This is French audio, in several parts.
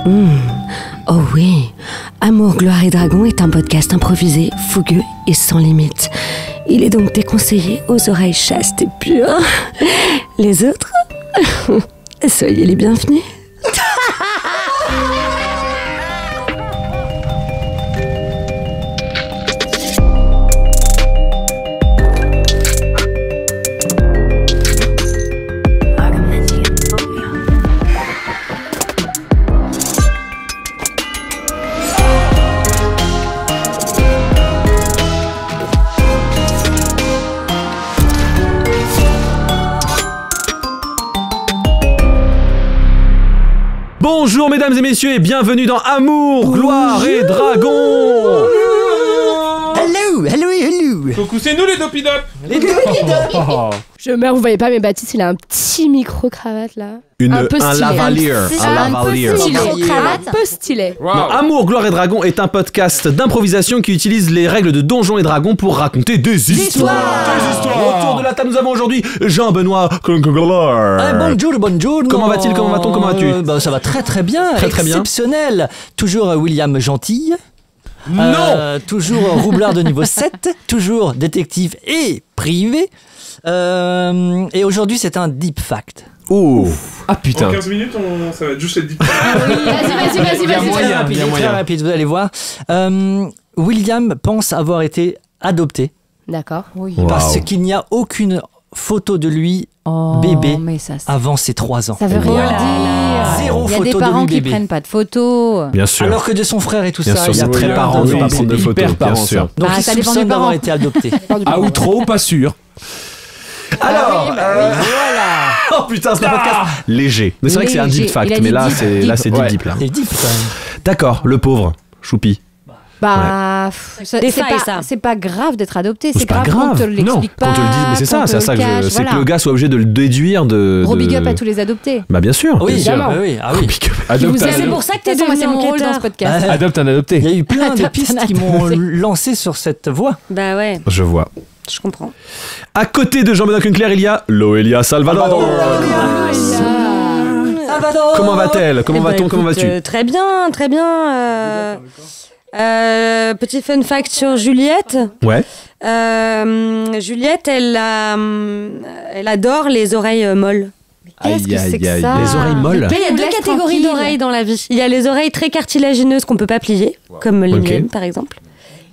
Oh oui, Amour, Gloire et Dragon est un podcast improvisé, fougueux et sans limite. Il est donc déconseillé aux oreilles chastes et pures. Les autres, soyez les bienvenus. Bonjour mesdames et messieurs et bienvenue dans Amour, Gloire et Dragon. Hello. Coucou, c'est nous les Dopidop. Je meurs, vous voyez pas, mais Baptiste, il a un petit micro-cravate là. Un lavalier. Un peu stylé. Wow. Non, Amour, Gloire et Dragon est un podcast d'improvisation qui utilise les règles de Donjons et Dragons pour raconter des histoires. Autour de la table, nous avons aujourd'hui Jean-Benoît Bonjour. Comment va-t-il? Comment va-t-on? Comment vas-tu? Ça va très bien. Très bien. Exceptionnel. Toujours William Gentil. Non. Toujours roublard de niveau 7. Toujours détective et privé. Et aujourd'hui, c'est un deep fact. Oh. Ah putain. En 15 minutes, ça va être juste les 10. Vas-y. Très rapide, vous allez voir. William pense avoir été adopté. D'accord. Oui. Parce qu'il n'y a aucune photo de lui bébé mais ça, avant ses 3 ans. ça veut rien dire. Zéro Il y a photo des de parents lui qui bébé. prennent pas de photos. Bien sûr. Alors que de son frère et tout Bien ça, sûr, il y a c'est très très parents de ne veulent pas bébés. prendre de photos, hyper bien parents, sûr. ça. Donc Ah, il ça dépend soupçonne des d'avoir parents. été adopté. Ah ou trop, pas sûr. Alors, Voilà. oh putain, c'est un podcast léger. Mais c'est vrai que c'est un deep Léger. fact, Il a mais dit là deep. c'est Ouais. deep là. C'est deep quand même. D'accord, le pauvre Choupi. C'est Défaille, ça. c'est pas grave d'être adopté, c'est pas grave qu'on te grave. l'explique Non, pas. qu'on te le dise, mais c'est ça, qu'on c'est te ça le que cache, c'est que voilà. le gars soit obligé de le déduire de. Gros big de- up à tous les adoptés. Bah bien sûr. Oui, bien sûr. ah oui. Gros big up. Adopte un, C'est pour ça que De t'es toute façon, moi, devenu c'est mon rôle dans enquêteur. ce podcast. adopte un Il y adopté. a eu plein de Adopte pistes un qui m'ont adopté. lancé sur cette voie. Bah ouais, Je vois. je comprends. À côté de Jean-Benoît Kunkler, il y a Loelia Salvador. Comment va-t-elle? Comment Eh ben, va-t-on? Comment écoute, vas-tu? Très bien. Petit fun fact sur Juliette. Ouais. Juliette, elle adore les oreilles molles. Qu'est-ce que c'est que ça? Les oreilles molles. Mais il y a nous deux laisse catégories tranquille. d'oreilles dans la vie. Il y a les oreilles très cartilagineuses qu'on peut pas plier, comme les Ok. miennes par exemple.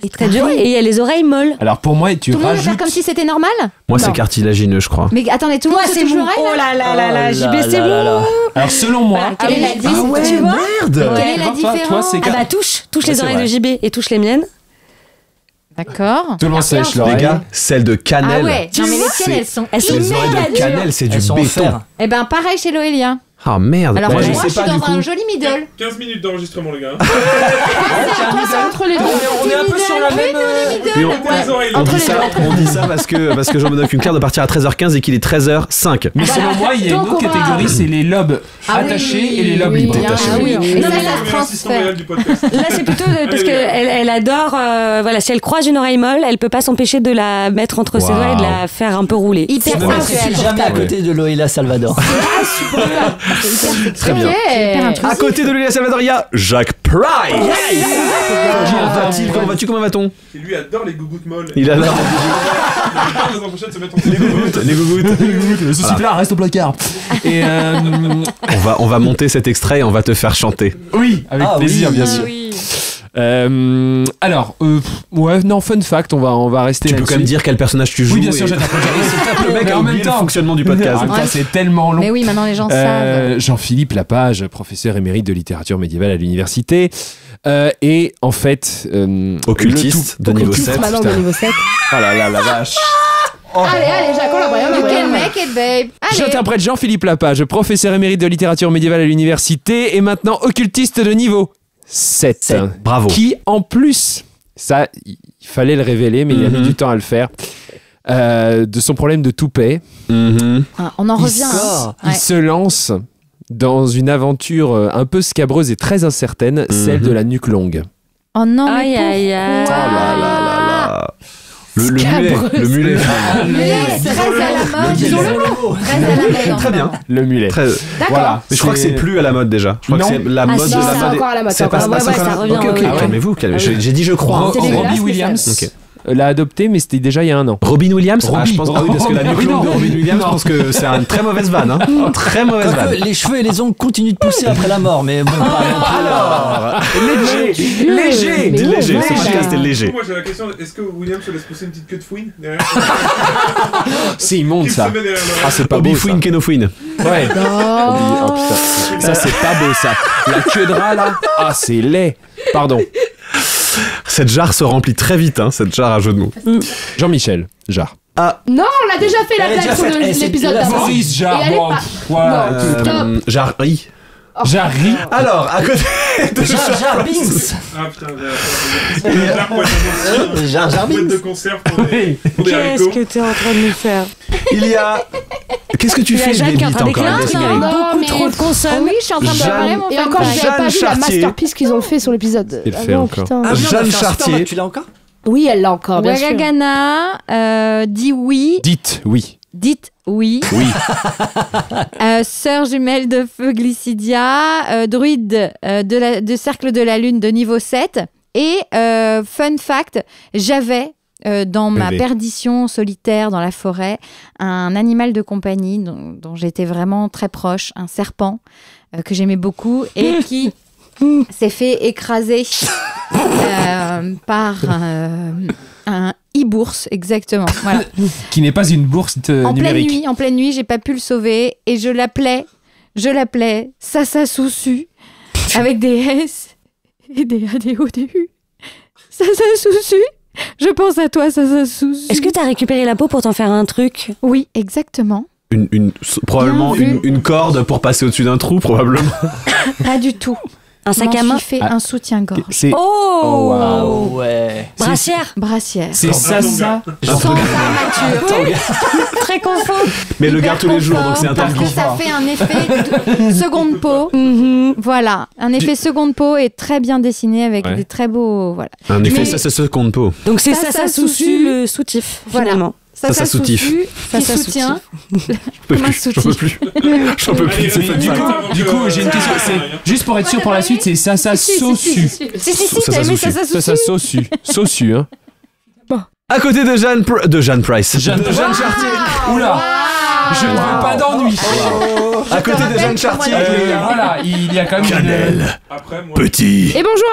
Et très dur. Et il y a les oreilles molles. Alors pour moi, tu Tout le monde va faire rajoutes. comme si c'était normal? Moi c'est Non. cartilagineux, je crois. Mais attendez, tout le monde se touche l'oreille Oh là? là là là, Oh JB, là c'est là là bon. là. Alors selon moi, Quelle est la différence? Tu vois Merde. Quelle est la Toi, toi, différence? c'est Ah bah touche Ouais, les c'est oreilles vrai. de JB et touche les miennes. D'accord. tout le monde sèche Les l'oreille. gars, celles de cannelle. Ah ouais, non mais les tiennes, elles sont Les oreilles de cannelle, c'est du Elles sont en béton. fer. Eh ben pareil chez Loélien. Ah merde. Alors Bah, moi je je sais suis pas, dans du coup. un joli middle. 15 minutes d'enregistrement, les gars. Toi c'est entre les deux. On est un peu sur la même. Oui, Les oreilles. on dit ça parce que Jean-Benoît Kunkler doit partir à 13h15 et qu'il est 13h05. Mais selon moi, il y a une Donc, autre on va- catégorie, c'est les lobes attachés et les lobes libres. détachés. Ah oui, et Non, ça, mais ça se Premier assistant transfère. réel du podcast. Là, c'est plutôt parce qu'elle adore. Voilà, si elle croise une oreille molle, elle peut pas s'empêcher de la mettre entre ses Waouh. doigts et de la faire un peu rouler. Hyper Ne mettrai sensuel. jamais à côté de Loéla Salvador. Très bien. Ok. À côté de Loelia Salvador, il y a Jacques Price. Comment va-t-il? Comment vas-tu? Comment va-t-on? Et lui adore les gougouttes molles. Il adore Les ans prochains de se mettre en les gougouttes. Ce là reste au placard. Et On va monter cet extrait et on va te faire chanter. oui, avec Ah plaisir, oui. bien sûr. oui. Alors, ouais, non, fun fact, on va rester Tu peux là-dessus. quand même dire quel personnage tu joues. Oui, bien sûr, et- j'ai Le mec Mais a en même oublié le temps- fonctionnement du podcast. En même temps, c'est tellement long. Mais oui, maintenant les gens savent. Jean-Philippe Lapage, professeur émérite de littérature médiévale à l'université. Et en fait. Occultiste de niveau 7. Maintenant de niveau 7. Oh là là, la vache. Allez, Jacques, on la You can make it, babe. Allez. J'interprète Jean-Philippe Lapage, professeur émérite de littérature médiévale à l'université et maintenant occultiste de niveau 7. Bravo. Qui, en plus, ça, il fallait le révéler, mais il a mis du temps à le faire, de son problème de toupet. Mhm. Ah, on en Il revient. hein. sort. Il se lance dans une aventure un peu scabreuse et très incertaine, celle de la nuque longue. Oh non, mais Aïe, aïe, aïe. pourquoi Oh là là là là. Le mulet. Très à la mode. Disons le mot. Très à la mode. Très bien. Le mulet. Très... Voilà. Mais je crois que c'est plus à la mode déjà. Je crois Non. que c'est la Ah, mode si, de la c'est mode. encore à la mode, C'est c'est pas encore à la ça. mode. Ouais, ça revient, Ok, ouais. calmez-vous. J'ai dit je crois. hein. C'est dégueulasse, Robbie mais Williams Ok. l'a adopté, mais c'était déjà il y a un an. Robin Williams. Ah, je Robbie. pense oui, parce que la nuque longue de Robin Williams, je pense que c'est une très mauvaise vanne. Très mauvaise vanne. Les cheveux et les ongles continuent de pousser après la mort, mais bon, pas non plus. Alors, léger, Mais dis non, léger. mais Ce non. podcast est léger. Moi j'ai la question, est-ce que William se laisse pousser une petite queue de fouine derrière? C'est immonde Qui ça. se met derrière l'oreille? Ah, c'est pas Bobby beau ça. Fouine, Keno Fouine. Ouais. Oh putain. Ça c'est pas beau ça. La queue de rat là. Ah c'est laid. Pardon. Cette jarre se remplit très vite, cette jarre à jeu de mots. Jean-Michel Jarre. Non, on l'a déjà fait la Elle a blague déjà sur fait. C'est l'épisode la d'avant. Maurice Et elle est pas- Non, stop. Jarry. Jarry. Alors, à côté de Jar Binks. Ah putain, c'est une jarre pour être dans Jar Jar une boîte de Binks. conserve pour des Qu'est-ce haricots. que t'es en train de nous faire? il y a... Qu'est-ce que tu Il y a fais, Jeanne qui est en Baby? train T'as encore d'écrire. un dessin. Avec Non, beaucoup mais- trop de consonnes. Oui, je suis en train de Jeanne- préparer mon Et encore, fanfic. j'avais pas Jeanne vu la Chartier. masterpiece qu'ils ont fait sur l'épisode. Il le fait non, encore. putain. Ah oui, on a Jeanne fait un super Chartier. mode, tu l'as encore? Oui, elle l'a encore, bien sûr. Wagagana dit oui. Dites oui. Dites oui. Oui. Sœur jumelle de feu Glycidia, druide de Cercle de la Lune de niveau 7. Et fun fact, j'avais dans ma Rêvé. perdition solitaire dans la forêt un animal de compagnie dont j'étais vraiment très proche, un serpent que j'aimais beaucoup et qui s'est fait écraser par un e-bourse, exactement. Voilà. Qui n'est pas une bourse numérique. En pleine nuit, j'ai pas pu le sauver et je l'appelais Sasa Soussu avec des S et des A, des O, des U. Sasa Soussu, je pense à toi, Sasa Soussu. Est-ce que t'as récupéré la peau pour t'en faire un truc? Oui, exactement. Probablement Bien vu. une corde pour passer au-dessus d'un trou, probablement. Pas du tout. Un sac à Je m'en main? suis fait Ah. un soutien-gorge. C'est Oh, Ah ouais. Brassière. Brassière. c'est ça. Sans armature. Très confort. Mais elle le Hyper garde tous les jours, donc c'est confort, interdit. parce que ça fait un effet de seconde peau. Voilà, un effet seconde peau et très bien dessiné avec Ouais. des très beaux. Voilà. Un effet, Mais- ça se compte pas. Donc c'est Ça, ça, ça Soussu, Soussu. le soutif, Voilà. finalement. Ça soutif. Soussu, Ça, qui ça soutient. J'en peux Comme un plus. J'en peux soutif. plus. J'en peux plus. Allez, C'est allez, fun du fact. coup, Du coup, j'ai une question. C'est juste pour être sûr pour la suite, c'est ça Sosu. Si, Ça, t'as aimé Soussu. ça Sosu. Sosu, hein. À côté de Jeanne Price. De Jeanne Chartier. Oula. Je ne veux pas d'ennui. À côté de Jeanne Chartier. Voilà, il y a quand même Cannelle. Après, moi. Petit. Et bonjour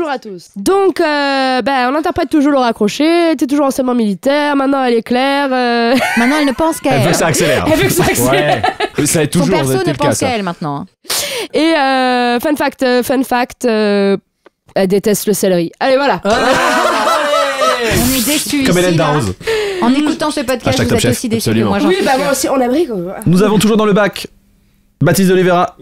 à tous. Donc, on interprète toujours Laura Crochet, t'es toujours enseignement militaire, maintenant elle est claire. Maintenant, elle ne pense qu'à Elle veut elle. que ça accélère. Elle veut que ça accélère. Ouais. Ça a Son toujours perso été ne le cas, pense ça. qu'à elle maintenant. Et fun fact, elle déteste le céleri. Allez, voilà. On est déçus. Comme ici, Hélène là. Darroze. En écoutant ce podcast, Hashtag vous Top êtes Chef. aussi déçus que Absolument. moi. j'en Oui, suis bah sûre. moi aussi, on a brique. Nous avons toujours dans le bac Baptiste de Oliveira.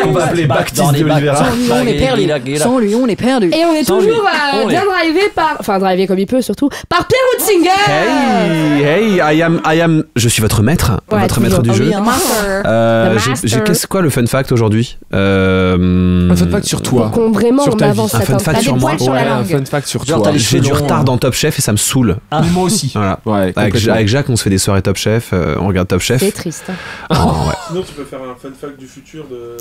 On va appeler Baptiste de Oliveira. On est perdu. Sans lui, on est perdu. Et on est Sans toujours lui. On bien drivé par. Enfin, drivé comme il peut surtout. Par Pierre Woodsinger. Hey, I am. Je suis votre maître, Ouais, votre maître du toujours. jeu. Ah oui, Master. The J'ai master. qu'est-ce quoi le fun fact aujourd'hui Un fun fact sur toi. Donc, vraiment, Sur on ta vie. avance Un fun cette fact T'as sur des moi. poils sur la Ouais, un langue. fun fact sur Genre, toi. t'as les J'ai du cheveux retard longs. dans Top Chef et ça me saoule. Mais moi aussi. Voilà. Ouais, Avec complètement. Jacques, on se fait des soirées Top Chef, on regarde Top Chef. C'est triste. Oh, ouais. Sinon, tu peux faire un fun fact du futur de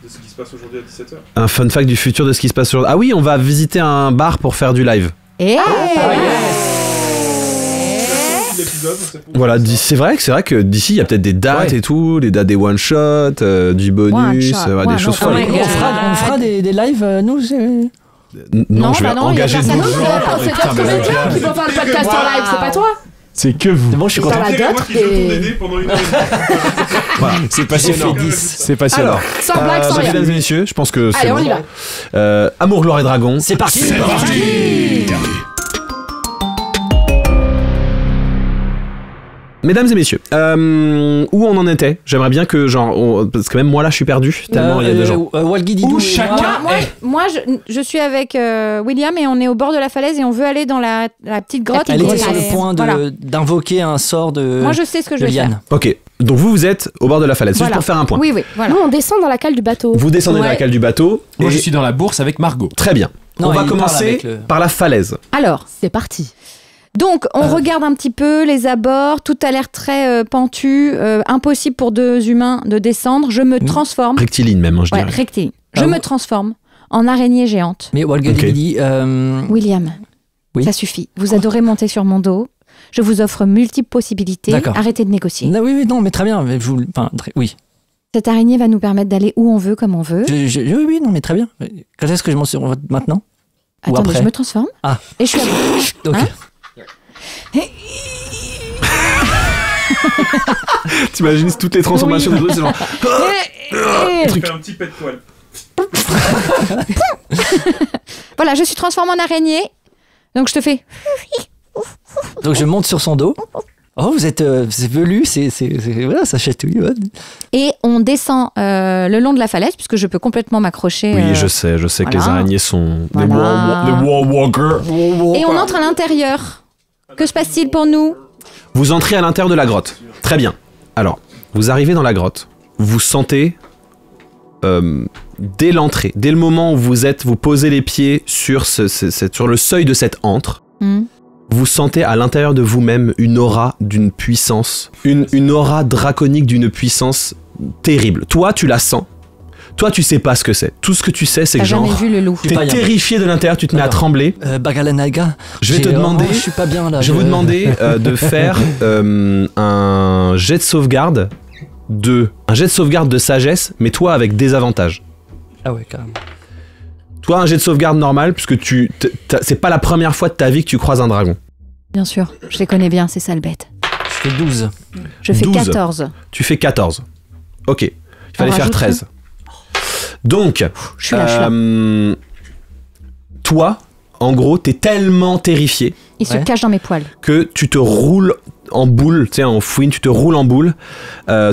ce qui se passe aujourd'hui à 17h. Un fun fact du futur de ce qui se passe sur. Ah oui, on va visiter un bar pour faire du live. Et L'épisode, c'est pour Voilà, c'est vrai que d'ici il y a peut-être des dates Ouais. et tout, les dates des one shot, du bonus, One shot, des one choses shot. folles. Oh my God. On fera des lives, nous. Non, je vais bah non, il y a engager personne d'autres d'autre. gens. C'est Putain, d'autres mais comédiens le qui gars, vont faire le podcast en live, c'est pas toi. C'est que vous. C'est bon, je suis Dans content. la C'est moi dot qui joue ton et. DD pendant une heure et demie. C'est passionnant. J'ai fait 10. C'est passionnant. Alors, Sans blague, sans rien. mesdames et messieurs, je pense que c'est Allez, on bon. y va. Amour, gloire et dragon. C'est parti. Mesdames et messieurs, où on en était? J'aimerais bien que parce que même moi là je suis perdu tellement il y a de gens. Walgi Didou. Où chacun moi, je suis avec William et on est au bord de la falaise et on veut aller dans la petite grotte. Elle était Et- sur le point Voilà. d'invoquer un sort de Moi, je sais ce que je de vais faire. Liane. Ok, donc vous êtes au bord de la falaise, Voilà. juste pour faire un point. Oui, voilà. Nous, on descend dans la cale du bateau. Vous descendez dans la Ouais. cale du bateau. Moi, et- je suis dans la bourse avec Margot. Très bien. Non, On va il parle commencer avec le- par la falaise. Alors, C'est parti. donc, on regarde un petit peu les abords. Tout a l'air très pentu. Impossible pour deux humains de descendre. Je me transforme. Rectiligne même, hein, je Ouais, dirais. rectiligne. Je Ah, me ouais. transforme en araignée géante. Mais Walga Ok. Lily, William, Oui. ça suffit. Vous adorez monter sur mon dos. Je vous offre multiples possibilités. D'accord. Arrêtez de négocier. non, mais très bien. Mais oui. Cette araignée va nous permettre d'aller où on veut, comme on veut. Oui, non, mais très bien. Quand est-ce que je m'en suis maintenant ou Attendez, après je me transforme. Ah. Et je suis à vous. Ok. Hein T'imagines toutes les transformations de Bruce, c'est genre. On fait un petit pet de poil. Voilà, je suis transformée en araignée. Donc je te fais. Donc je monte sur son dos. Oh, vous êtes velu, voilà, ça chatouille. Ouais. Et on descend le long de la falaise, puisque je peux complètement m'accrocher. Oui, je sais que voilà. les araignées sont Voilà. des walkers. Et on entre à l'intérieur. Que se passe-t-il pour nous? Vous entrez à l'intérieur de la grotte. Très bien. Alors, vous arrivez dans la grotte. Vous sentez, dès l'entrée, dès le moment où vous posez les pieds sur, sur le seuil de cette antre, vous sentez à l'intérieur de vous-même une aura d'une puissance, une aura draconique d'une puissance terrible. Toi, tu la sens. Toi, tu sais pas ce que c'est. Tout ce que tu sais, c'est T'as que jamais genre, vu le loup? Je suis pas t'es bien. terrifié de l'intérieur, tu te mets à D'accord. trembler. Bagalanaga. Je vais te demander- je suis pas bien là. Je vais vous demander de faire un jet de sauvegarde de sagesse, mais toi avec des avantages. Ah ouais, carrément. Toi, un jet de sauvegarde normal, puisque c'est pas la première fois de ta vie que tu croises un dragon. Bien sûr, je les connais bien, ces sales bêtes. Je fais 12. Je fais 12. 14. Tu fais 14. Ok. Il fallait faire rajoute 13. Donc, Je suis là. toi, en gros, t'es tellement terrifié Il se Ouais. cache dans mes poils. que tu te roules en boule, tu sais, en fouine, tu te roules en boule,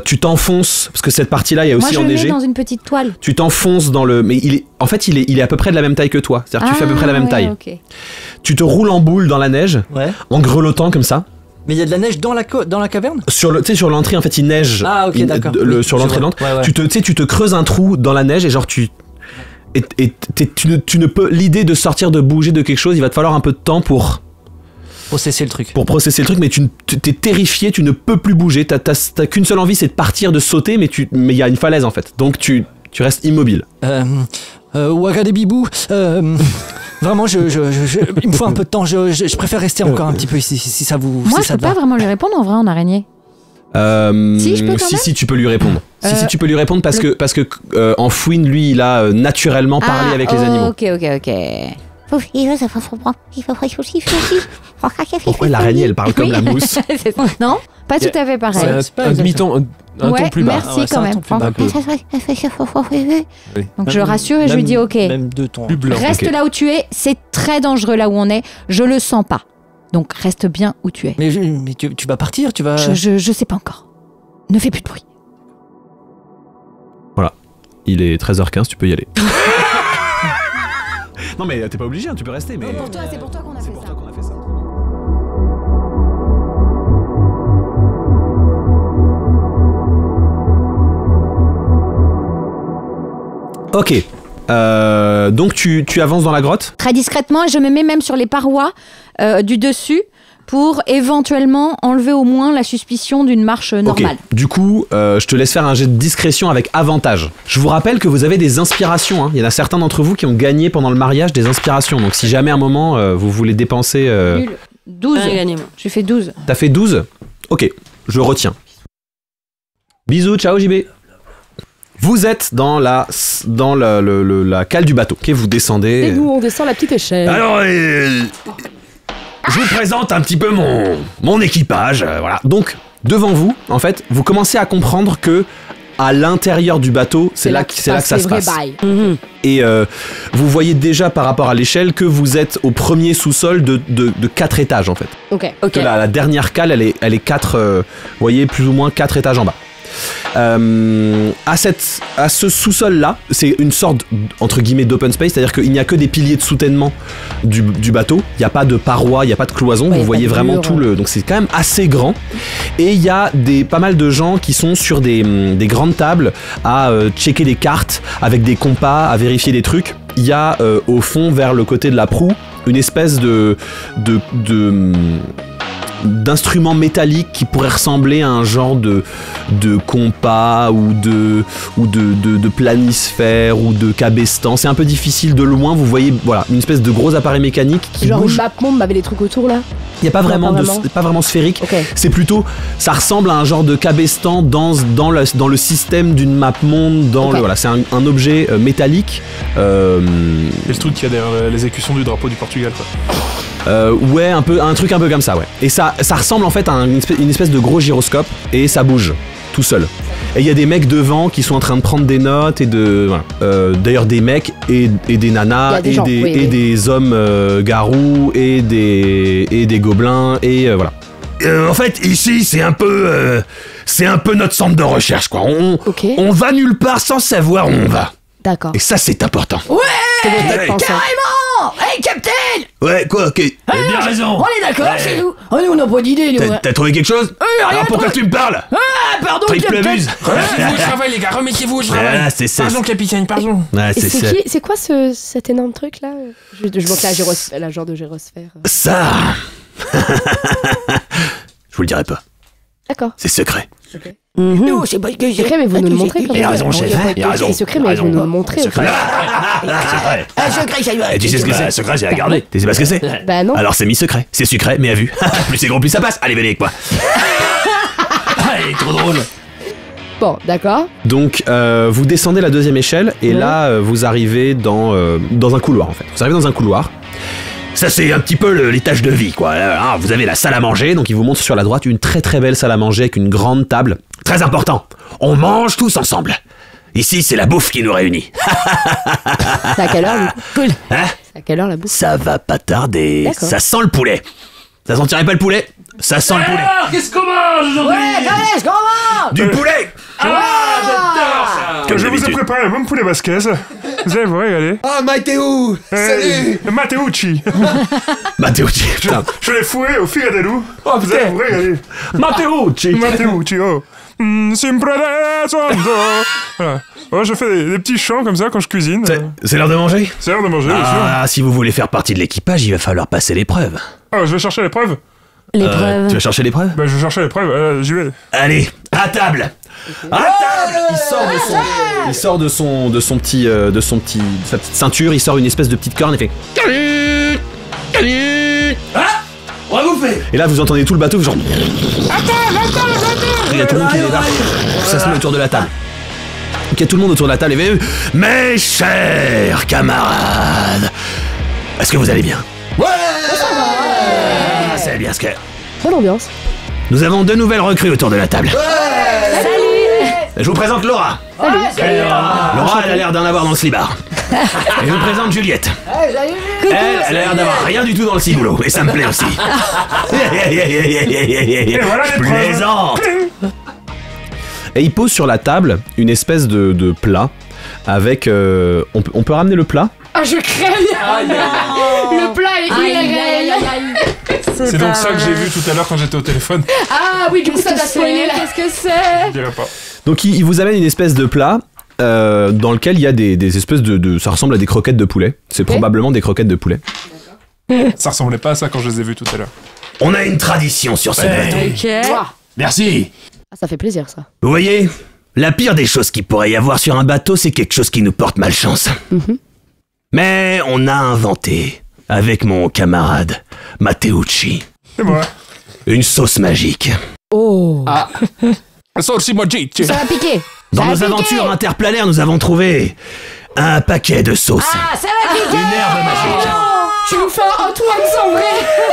tu t'enfonces, parce que cette partie-là, il y a Moi, aussi je le mets enneigé. dans une petite toile. Tu t'enfonces dans le... Mais il est à peu près de la même taille que toi. C'est-à-dire que tu fais à peu près la même taille. Ok. Tu te roules en boule dans la neige, Ouais. en grelottant comme ça. Mais il y a de la neige dans la caverne? Tu sais, sur l'entrée, en fait, il neige. Ah, ok, d'accord. Sur Oui, l'entrée je de vois. l'entrée. Ouais, ouais. Tu te creuses un trou dans la neige et genre tu... tu ne peux... L'idée de sortir, de bouger de quelque chose, il va te falloir un peu de temps pour Processer le truc. processer le truc, mais t'es terrifié, tu ne peux plus bouger. T'as qu'une seule envie, c'est de partir, de sauter, mais il y a une falaise en fait. Donc tu restes immobile. Ouagadébibou, vraiment, il me faut un peu de temps. Je préfère rester encore un petit peu ici, si ça vous. Moi, si je ça peux te pas va. vraiment lui répondre en vrai en araignée. Si, je peux quand même. Si, tu peux lui répondre. Si, tu peux lui répondre parce que en fouine, lui, il a naturellement parlé avec les animaux. Ok. Pourquoi l'araignée, elle parle comme la mousse? Non, pas tout à fait pareil. Un demi-ton, un Ouais, ton plus bas. merci ouais, c'est quand un même. ton plus bas. Donc je rassure et je lui dis ok, Même 2 tons. Plus blanc. reste ok. là où tu es, c'est très dangereux là où on est, je le sens pas. Donc reste bien où tu es. Mais tu vas partir, tu vas. Je sais pas encore. Ne fais plus de bruit. Il est 13h15, tu peux y aller. Non mais t'es pas obligé, hein, tu peux rester. Mais c'est pour toi qu'on a c'est fait pour ça. toi qu'on a fait ça. Ok. Donc tu avances dans la grotte. Très discrètement, et je me mets même sur les parois du dessus pour éventuellement enlever au moins la suspicion d'une marche normale. Ok. Du coup, je te laisse faire un jet de discrétion avec avantage. Je vous rappelle que vous avez des inspirations. Hein. Il y en a certains d'entre vous qui ont gagné pendant le mariage des inspirations. Donc si jamais à un moment vous voulez dépenser... Nul. 12. J'ai fait 12. T'as fait 12 Ok, je retiens. Bisous, ciao JB. Vous êtes dans la cale du bateau. Ok, vous descendez. Et nous, on descend la petite échelle. Alors, je vous présente un petit peu mon équipage. Voilà. Donc, devant vous, en fait, vous commencez à comprendre que à l'intérieur du bateau, c'est là que ça se passe. Et vous voyez déjà par rapport à l'échelle que vous êtes au premier sous-sol de 4 étages, en fait. Ok. Que la dernière cale, elle est 4, vous voyez, plus ou moins 4 étages en bas. À ce sous-sol-là, c'est une sorte, entre guillemets, d'open space, c'est-à-dire qu'il n'y a que des piliers de soutènement du bateau, il n'y a pas de parois, il n'y a pas de cloison, Ouais, vous voyez pas de vraiment mur. tout le... Donc c'est quand même assez grand. Et il y a pas mal de gens qui sont sur des grandes tables à checker des cartes avec des compas, à vérifier des trucs. il y a au fond, vers le côté de la proue, une espèce d'instrument métallique qui pourrait ressembler à un genre de compas ou de planisphère ou de cabestan. C'est un peu difficile de loin, vous voyez, voilà, une espèce de gros appareil mécanique qui Genre bouge. une map monde, mais avec des trucs autour là. Il n'y a pas vraiment, pas vraiment sphérique. Okay. C'est plutôt, ça ressemble à un genre de cabestan dans le système d'une map monde. Okay. Voilà, c'est un objet métallique. Et le truc qu'il y a derrière les écussons du drapeau du Portugal, quoi. Ouais, un truc un peu comme ça, ouais. Et ça ressemble en fait à une espèce de gros gyroscope et ça bouge tout seul. Et il y a des mecs devant qui sont en train de prendre des notes et de voilà. D'ailleurs des mecs et des nanas et des hommes garous et des gobelins et voilà. En fait, ici, c'est un peu notre centre de recherche, quoi. On va nulle part sans savoir où on va. D'accord. Et ça, c'est important. Ouais, carrément. Hey, Captain. Ouais, quoi, ok. T'as bien raison. On est d'accord, c'est nous. Oh, nous, on n'a pas d'idée, nous. T'as trouvé quelque chose? Rien. Alors pourquoi tu me parles? Ah, pardon, Triple Captain. buse. Remettez-vous au travail, les gars, remettez-vous au travail. Ah, c'est ça. Pardon, capitaine, pardon. Ouais, Et c'est quoi cet énorme truc là? Je montre la genre de gyrosphère. Ça. Je vous le dirai pas. D'accord. C'est secret. Okay. Non, c'est pas que j'ai. Secret, mais vous nous le montrez quand même. Il a raison, chef. Il a raison. C'est secret, mais vous nous le montrez. Secret. Secret, ça y va. Et tu sais ce que c'est? Secret, j'ai à garder. Tu sais pas ce que c'est? Bah non. Alors c'est mi-secret. C'est sucré, mais à vue. Plus c'est gros, plus ça passe. Allez, venez avec moi. Allez, trop drôle. Bon, d'accord. Donc vous descendez la deuxième échelle et là vous arrivez dans un couloir en fait. Vous arrivez dans un couloir. Ça, c'est un petit peu l'étage de vie, quoi. Alors, vous avez la salle à manger, Donc il vous montre sur la droite une très très belle salle à manger avec une grande table. très important. On mange tous ensemble. Ici, c'est la bouffe qui nous réunit. C'est à quelle heure du coup? Cool. Hein? C'est à quelle heure la bouffe? Ça va pas tarder. D'accord. Ça sent le poulet. Ça sentirait pas le poulet? Ça sent le poulet. Qu'est-ce qu'on mange aujourd'hui? Ouais, comment? Du poulet. J'adore ça. Que je vous ai préparé un bon poulet basquez. Vous allez vous régaler. Ah, Matteo! Salut! Matteucci. Matteucci. Je l'ai foué au Figadello. Oh, Vous allez vous régaler. Matteucci. Matteucci, oh. Sempre sondo. Voilà. Oh, je fais des petits chants comme ça quand je cuisine. C'est l'heure de manger? C'est l'heure de manger, bien sûr. Ah, si vous voulez faire partie de l'équipage, il va falloir passer l'épreuve. Ah, je vais chercher l'épreuve. L'épreuve. Tu vas chercher l'épreuve? Bah, je vais chercher l'épreuve. J'y vais. Allez, à table. À table. Il sort de sa petite ceinture, il sort une espèce de petite corne et fait. On va bouffer. Et là vous entendez tout le bateau genre. Il y a tout le monde qui débarque. Ça se met autour de la table. Donc il y a tout le monde autour de la table et fait. Mes chers camarades, est-ce que vous allez bien? Ouais. C'est bien ce que... Bonne ambiance. Nous avons deux nouvelles recrues autour de la table. Je vous présente Laura. Salut. Laura, elle a l'air d'en avoir dans le slibard. Et je vous présente Juliette. Elle a l'air d'avoir rien du tout dans le ciboulot. Et ça me plaît aussi. Et voilà Je plaisante. Et il pose sur la table une espèce de plat avec. On peut ramener le plat? Ah, je crève. Le plat est irréel. C'est donc ça que j'ai vu tout à l'heure quand j'étais au téléphone. Ah oui, du coup ça t'a spoilé là. Qu'est-ce que c'est? Je dirais pas. Donc il vous amène une espèce de plat dans lequel il y a des espèces de. Ça ressemble à des croquettes de poulet. C'est probablement des croquettes de poulet. Ça ressemblait pas à ça quand je les ai vus tout à l'heure. On a une tradition sur ce bateau. Ok. Merci. Ah, ça fait plaisir ça. Vous voyez, la pire des choses qu'il pourrait y avoir sur un bateau, c'est quelque chose qui nous porte malchance. Mais on a inventé, avec mon camarade Matteucci, C'est moi. une sauce magique. Oh. Ah. Sauce magique. Ça va piquer. Dans Ça va nos piquer. aventures interplanaires, nous avons trouvé un paquet de sauces. Ah, ça va piquer. Une herbe magique. Tu nous fais un Antoine sans vrai.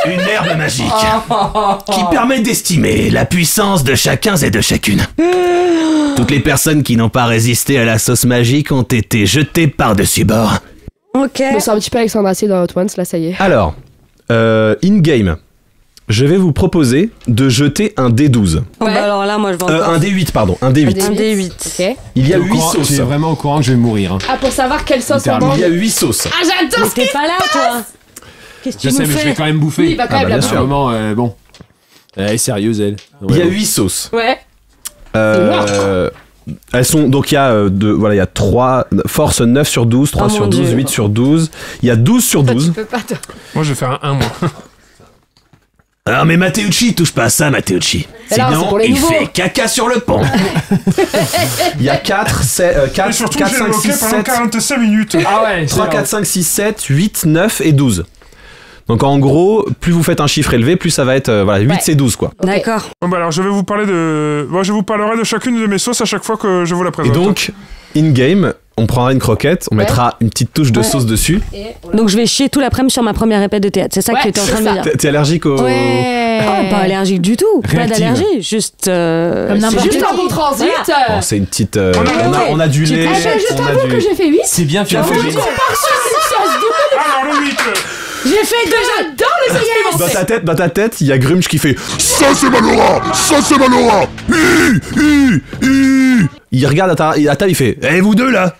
Une herbe magique qui permet d'estimer la puissance de chacun et de chacune. Toutes les personnes qui n'ont pas résisté à la sauce magique ont été jetées par-dessus bord. Ok. Je me sens un petit peu Alexandre Assier dans Hot Ones, là ça y est. Alors, in-game, je vais vous proposer de jeter un D12. Oh, bah alors là, moi je vais Un D8, pardon, un D8. Un D8. Ok. Il y a Tu es au 8 courant- sauces. Tu es vraiment au courant que je vais mourir. Hein. Ah, pour savoir quelle sauce on Littéralement. mange. Il y a 8 sauces. Ah, j'adore Mais ce t'es qui pas là, toi. Qu'est-ce que Je tu sais, nous mais je vais fais? quand même bouffer. Oui, il va quand Ah, même bah, la bien sûr. Vraiment, bon. Elle est sérieuse, elle. Il y a Ouais. 8 sauces. Ouais. elles sont donc il y a il y a 3 force 9 sur 12, 3 sur 12, 8 sur 12. Il y a 12 sur 12. Tu peux pas te... Moi, je vais faire un 1, moi. Alors, mais Matteucci, touche pas à ça, Matteucci. Sinon, il fait caca sur le pont. Il y a 4, 4, 5, 6, 7. 45 minutes. Ah ouais, 3, 4, 5, 6, 7, 8, 9 et 12. Donc en gros, plus vous faites un chiffre élevé, plus ça va être 8 c'est 12 quoi. D'accord. Bon, bah alors je vais vous parler je vous parlerai de chacune de mes sauces à chaque fois que je vous la Et présente. donc, in-game, on prendra une croquette, on mettra une petite touche de sauce dessus. Donc je vais chier tout l'après-midi sur ma première répète de théâtre. C'est ça que tu étais en train de me dire. T'es allergique au... Ouais. Ah, pas allergique du tout. Pas Réactive. d'allergie. Juste. C'est juste un bon transit. Bon, c'est une petite... on a du lait, Je on a t'avoue du... que j'ai fait 8. C'est bien, tu as fait Alors le 8. J'ai fait déjà dans les expériences. Dans ta tête, il y a Grumch qui fait... Ça c'est Malora. Ça c'est Malora. Il regarde à table, il fait... Eh, vous deux là,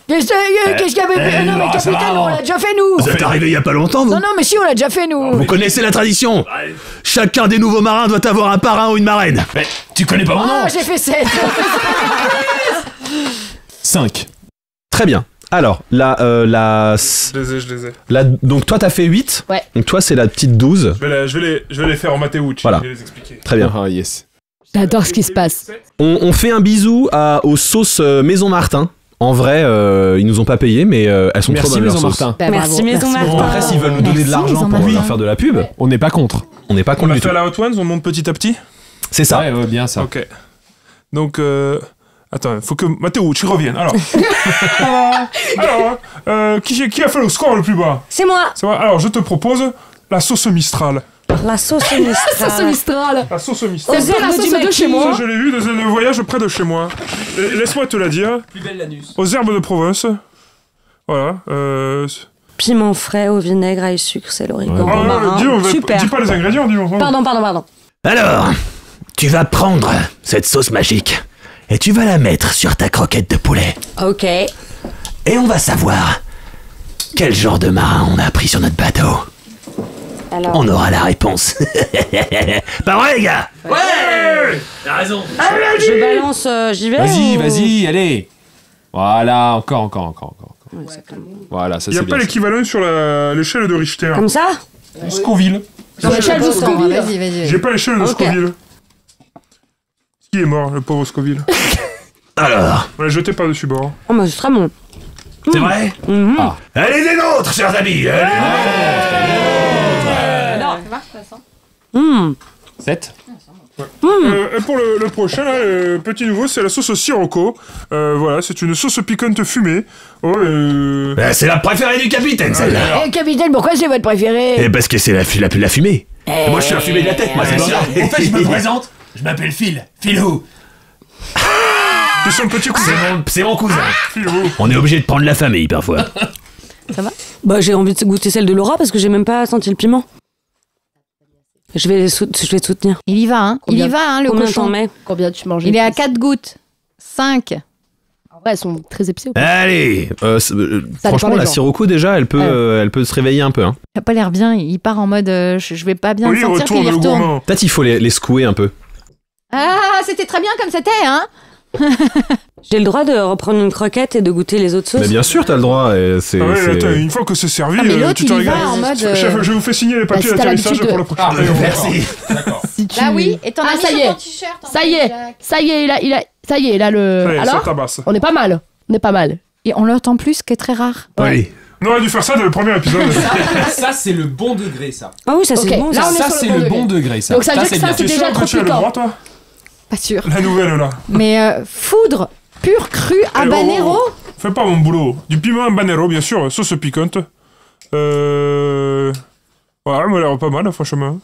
Qu'est-ce qu'il y avait? Non, mais capitaine, on l'a déjà fait, nous. Vous êtes arrivés il y a pas longtemps, vous? Non, mais si, on l'a déjà fait, nous. Vous connaissez la tradition. Chacun des nouveaux marins doit avoir un parrain ou une marraine. Mais tu connais pas mon nom? Ah, j'ai fait 7. 5. Très bien. Alors, Je les ai. donc toi t'as fait 8. Ouais. Donc toi c'est la petite 12. Je vais les faire en Matteucci. Voilà. Je vais les expliquer. Très bien. Ah, yes. J'adore ce qui se passe. On fait un bisou aux sauces Maison Martin. En vrai, ils nous ont pas payé, mais elles sont trop Merci bonnes leurs Maison sauces. Martin. Merci Maison Martin. Après, s'ils veulent nous donner de l'argent pour leur faire de la pub, On n'est pas contre. on n'est pas On contre l'a du fait tout. à la Hot Ones, on monte petit à petit. C'est ça. Ouais, bien ça. Ok. Donc, attends, il faut que Matteucci revienne. Alors, qui a fait le score le plus bas? C'est moi. C'est vrai. Alors, je te propose la sauce Mistral. La sauce Mistral. Sauce Mistral. La sauce Mistral. C'est la sauce de chez moi. Ça, je l'ai vu dans un voyage près de chez moi. Laisse-moi te la dire. Plus belle l'anus. Aux herbes de Provence. Voilà. Piment frais au vinaigre, ail, sucre, céleri, Ouais. goron, marin. Super. Dis pas les ingrédients, dis-moi. Pardon. Alors, tu vas prendre cette sauce magique et tu vas la mettre sur ta croquette de poulet. Ok. Et on va savoir quel genre de marin on a pris sur notre bateau. Alors. On aura la réponse. Pas vrai, les gars? Ouais. T'as raison. Je balance, j'y vais. Vas-y, allez. Voilà, encore. Ouais, c'est comme... Voilà, ça Il n'y c'est a pas bien. l'équivalent sur l'échelle de Richter. Comme ça. Scoville. L'échelle de Scoville. Vas-y. J'ai pas l'échelle de Ok. Scoville. Qui est mort, le pauvre Scoville? Alors, On l'a jeté par-dessus bord. Oh, mais c'est très bon. c'est vrai? Allez des nôtres, chers amis! Mmh. 7. Et pour le prochain, là, le petit nouveau, c'est la sauce Sirocco. Voilà, c'est une sauce piquante fumée. Oh, C'est la préférée du capitaine, celle-là! Capitaine, pourquoi c'est votre préféré? Eh, parce que c'est la fumée. Et moi, je suis un fumé de la tête, moi, c'est sûr. En fait, je me présente. Je m'appelle Phil. Philou. c'est son petit cousin. C'est mon cousin. Philou. On est obligé de prendre la famille, parfois. Ça va? Bah, j'ai envie de goûter celle de Laura parce que j'ai même pas senti le piment. Je vais te soutenir. Il y va, hein. Combien- Le Combien cochon. t'en mets? Combien tu manges? Il est à 4 gouttes. 5. En vrai, elles sont très épicées. ou pas Allez! Franchement, des la gens. Sirocco déjà, elle peut se réveiller un peu. Hein. Il a pas l'air bien. Il part en mode je vais pas bien Oui, me sentir, puis retourne il le retourne. gourmand. Peut-être il faut les secouer un peu. Ah, c'était très bien comme c'était, hein. J'ai le droit de reprendre une croquette et de goûter les autres sauces? Mais bien sûr, t'as le droit. Et c'est, Ah ouais, c'est- attends, une fois que c'est servi, Ah, mais l'autre, tu te il y va régales. en mode, Chef, je vous fais signer les papiers si t'as d'atterrissage l'habitude pour le prochain. Merci. Si tu... Bah oui, et t'en Ah, as mis ça sur y est. ton t-shirt. en Ça fait, y est. Jacques. Ça y est, il a le... Ouais, ça Alors tabasse. On est pas mal. Et on l'entend plus, ce qui est très rare. Oui. On aurait dû faire ça dans le premier épisode. Ça, c'est le bon degré, ça. Ah oui, ça c'est Ok, bon. là, Ça. on est Ça, sur c'est le le bon bon degré, ça. Donc ça veut dire que ça, bien. c'est T'es déjà sûr trop que tu as le piquant. droit, toi? Pas sûr. La nouvelle, là. Mais foudre pur cru habanero. Fais pas mon boulot. Du piment habanero, bien sûr. Sauce piquante. Voilà, elle m'a l'air pas mal, franchement.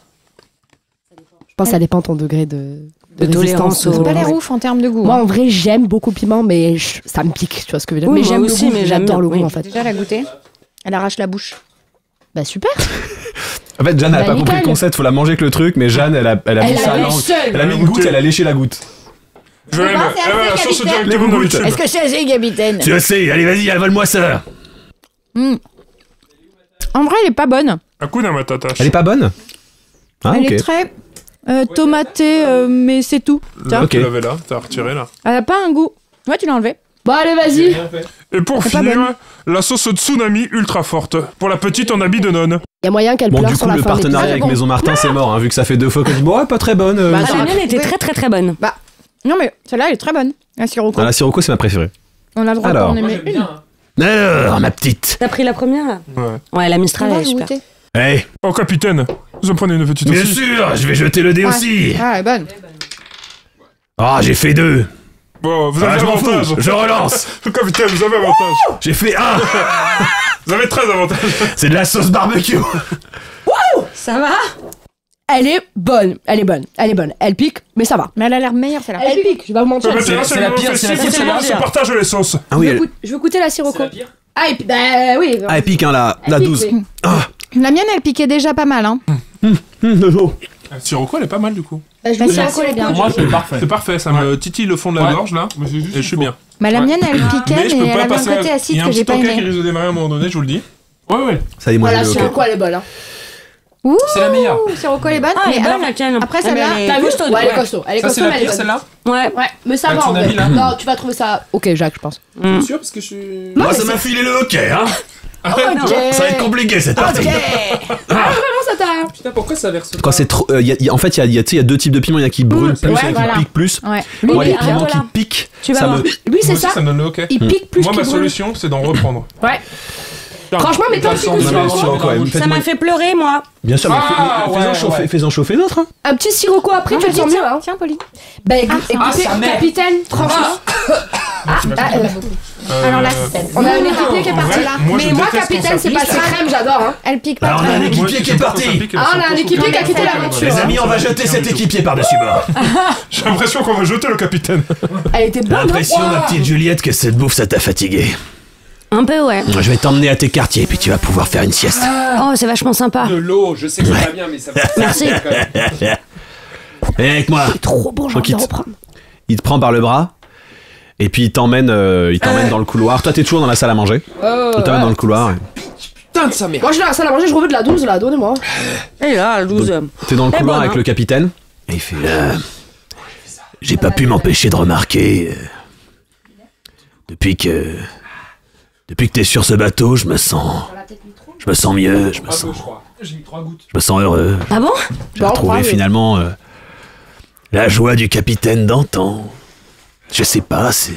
Je pense que ça dépend de ton degré de tolérance résistance. au- C'est pas l'air Ouais. ouf en termes de goût. Moi, hein. en vrai, j'aime beaucoup le piment, mais ça me pique, tu vois ce que je veux dire. Oui, mais moi j'aime aussi, le goût, mais j'aime j'adore bien, le goût, oui. en fait. Déjà la goûter. Elle arrache la bouche. Bah super. En fait, Jeanne, elle a Bah, pas compris le nickel. concept, faut la manger avec le truc, mais Jeanne, elle a mis Elle sa a langue. léché. Elle a mis une goutte, elle a léché la goutte. Je l'aime. voir, c'est Elle a la assez sauce capitaine. directement dans le tube. Est-ce que c'est assez, capitaine? Je sais, allez, vas-y, avale-moi ça. En vrai, elle est pas bonne. Un coup dans ma tatache. Elle est pas bonne? Ah, Elle ok. est très Tomaté, mais c'est tout. Tiens. Tu l'avais là, t'as retiré là. Elle a pas un goût. Ouais, tu l'as enlevé. Bon, allez, vas-y. Et pour C'est pas finir, la sauce tsunami ultra forte. Pour la petite en habit de nonne. Il y a moyen qu'elle Bon, pleure du sur coup, la le fin de partenariat avec l'épisode. Maison Martin, c'est mort, hein, vu que ça fait 2 fois qu'on dit bon, ouais, pas très bonne. Bah, Ah, la mienne était très très très bonne. Bah, non, mais celle-là, elle est très bonne. La sirocco. Ah, la Sirocco, c'est ma préférée. On a le droit Alors. d'en aimer une. Alors, ma petite. T'as pris la première là? Ouais. Ouais, la Mistral, On elle va est super. goûter. Hey, Oh, capitaine, vous en prenez une petite bien aussi. sûr, je vais jeter le dé aussi. Ah, elle est bonne. Ah, j'ai fait 2. Bon, vous avez je m'en fous, avantage. je relance. Capitaine, vous avez avantage. J'ai fait 1. Vous avez 13 avantages. C'est de la sauce barbecue. Ça va? Elle est bonne. Elle est bonne. Elle est bonne. Elle pique, mais ça va. Mais elle a l'air meilleure, celle-là. Elle pique, je vais pas vous mentir. Bah, c'est c'est la pire, c'est la pire, c'est la On se pire. partage les sauces. Ah oui, Je veux goûter la sirocco. C'est la pire. Ah, et puis, bah oui. elle pique, hein, la Elle pique, 12. oui. La mienne, elle piquait déjà pas mal, hein. La Sirocco, elle est pas mal du coup. Bah, je La veux sirocco, elle est bien. Pour moi, c'est parfait. C'est parfait, ça me titille le fond de la Ouais. gorge là. Et je suis bien. Bah, la Ouais. mienne, elle piquait, Mais je peux mais elle pas avait un passer. côté Il y acide a un que j'ai petit pas enquête qui aimé. risque de démarrer à un moment donné, je vous le dis. Ouais. Ça y est, moi Voilà, j'ai le ok. sirocco, elle est bonne. Hein. Ouh, C'est la meilleure. sirocco, elle est bonne. Ah, elle est mais bonne alors, laquelle? après, Ah, mais celle-là, elle est T'as vu? costaud, Ouais, elle est ouais. costaud. Elle est Ça, c'est costaud, la mais elle est pire, bonne. celle-là. Ouais. Ouais, mais ça La va en tsunami, vrai. là. Non, tu vas trouver ça. Ok, Jacques, je pense. Je suis sûr parce que je suis. Moi, ça m'a filé le hockey, hein. Ok. Ça va être compliqué cette partie. Ok. Vraiment, ça t'a. Putain, pourquoi ça verse pas Quand c'est trop. En fait, il y a 2 types de piments. Il y en a qui brûlent plus, il y en a qui voilà. piquent plus. Ouais. Moi, les il piments voilà. qui piquent, Tu vas ça voir. me. Lui, Moi c'est aussi, ça. ça me donne le hockey. Il pique plus Moi, qu'il ma brûle. solution, c'est d'en reprendre. Ouais. Franchement, mais tant pis Non, mais que Sirocco, ouais, Ça m'a fait pleurer, moi. Bien sûr, mais Ah, fais-en ouais, chauffer, ouais. fais-en chauffer d'autres. Hein. un petit sirocco après, Non, tu le vas-y, sens mieux. tiens, Hein. tiens, Pauline. Bah écoutez, sa mère. capitaine, franchement. Alors là, On a un équipier qui est parti là. moi, je Mais moi, déteste quand capitaine, ça c'est pas pique. ses crèmes, j'adore. Hein. elle pique pas Alors, on a un très. équipier qui est parti. Ah, on a un équipier qui a quitté l'aventure. Les amis, on va jeter cet équipier par-dessus bord. J'ai l'impression qu'on va jeter le capitaine. Elle était J'ai bonne. l'impression, hein. ma petite Juliette, que cette bouffe, ça t'a fatigué. Un peu, ouais. Je vais t'emmener à tes quartiers, puis tu vas pouvoir faire une sieste. Oh, c'est vachement sympa. de l'eau. Je sais que c'est pas bien, mais ça va. Merci. Quand même. Viens avec moi. Trop bon, j'ai envie de quitte. reprendre. Il te prend par le bras. Et puis il t'emmène dans le couloir. Toi, t'es toujours dans la salle à manger. Il t'emmène dans le couloir. Putain de sa mère. Moi, je l'ai à la salle à manger, je reveux de la 12 là, donnez-moi. Et là, 12. T'es dans le Elle est couloir bonne, avec hein. le capitaine. Et il fait... j'ai pas pu m'empêcher de remarquer... depuis que t'es sur ce bateau, je me sens mieux, je me Un peu, sens je crois. J'ai mis 3 gouttes. heureux. Ah bon? J'ai retrouvé finalement la joie du capitaine d'antan. Je sais pas, c'est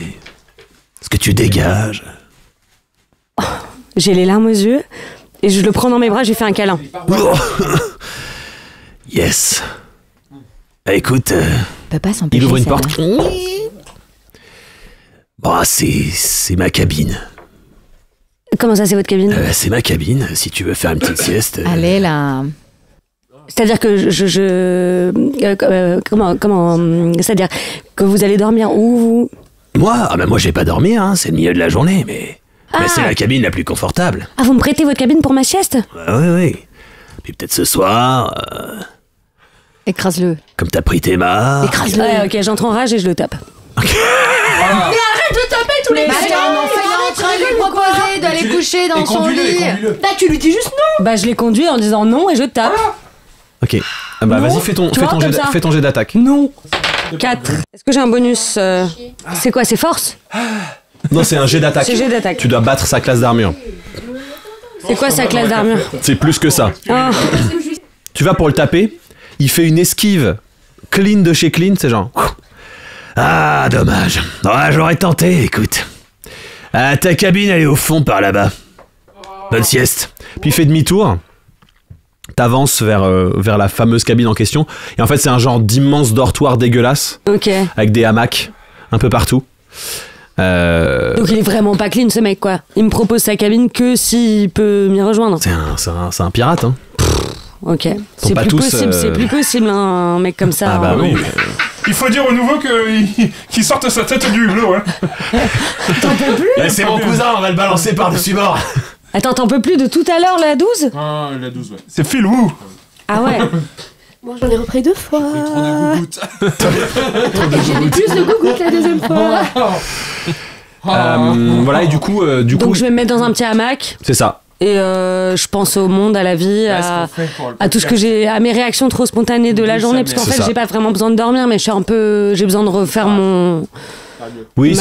ce que tu dégages. J'ai les larmes aux yeux. Et je le prends dans mes bras, j'ai fait un câlin. Oh. Yes. Ah, écoute, peut pas s'empêcher. Il ouvre une celle-là. porte. bon, c'est ma cabine. Comment ça, c'est votre cabine? C'est ma cabine, si tu veux faire une petite sieste. Allez là. C'est-à-dire que comment c'est-à-dire que vous allez dormir où, vous? Moi, moi je vais pas dormir, hein, c'est le milieu de la journée, mais c'est la cabine la plus confortable. Ah, vous me prêtez votre cabine pour ma sieste? Oui. Puis peut-être ce soir, Écrase-le. comme t'as pris tes marques. Écrase-le. Ouais, ok, j'entre en rage et je le tape. Mais arrête de taper tous les Mais matins. attends, il est en train de lui proposer d'aller coucher dans son lit. Bah, tu lui dis juste non. Bah, je l'ai conduit en disant non et je tape. Ok. Ah bah Non. vas-y, fais ton Tu vois, comme ça. jet d'attaque. Non. 4. Est-ce que j'ai un bonus C'est quoi? C'est force? Non, c'est un jet d'attaque. C'est jet d'attaque. Tu dois battre sa classe d'armure. C'est quoi sa classe d'armure? C'est plus que ça. Ah. Tu vas pour le taper, il fait une esquive clean de chez clean, c'est genre... Ah, dommage. Ouais, j'aurais tenté, écoute. Ah, ta cabine, elle est au fond par là-bas. Bonne sieste. Puis il fait demi-tour, t'avances vers la fameuse cabine en question, et en fait c'est un genre d'immense dortoir dégueulasse, Ok. avec des hamacs un peu partout. Donc il est vraiment pas clean, ce mec, quoi. Il me propose sa cabine que s'il peut m'y rejoindre. C'est un pirate, hein. Ok. Sont C'est pas plus tous, possible, c'est plus possible, un mec comme ça. Ah bah hein. oui. Il faut dire au nouveau qu'il sorte sa tête du hublot, hein. C'est mon cousin, on va le balancer par-dessus bord. Attends, t'en peux plus de tout à l'heure, la 12? Ah, la 12, ouais. C'est Phil Woo. Ah ouais. Moi, j'en ai repris 2 fois. Trop de gouttes. J'ai mis plus de gougoutes la deuxième fois. Voilà, et du coup Donc je vais me mettre dans un petit hamac. c'est ça. Et je pense au monde, à la vie, à tout ce que j'ai, à mes réactions trop spontanées de la journée, parce qu'en fait, j'ai pas vraiment besoin de dormir, mais j'ai besoin de refaire ma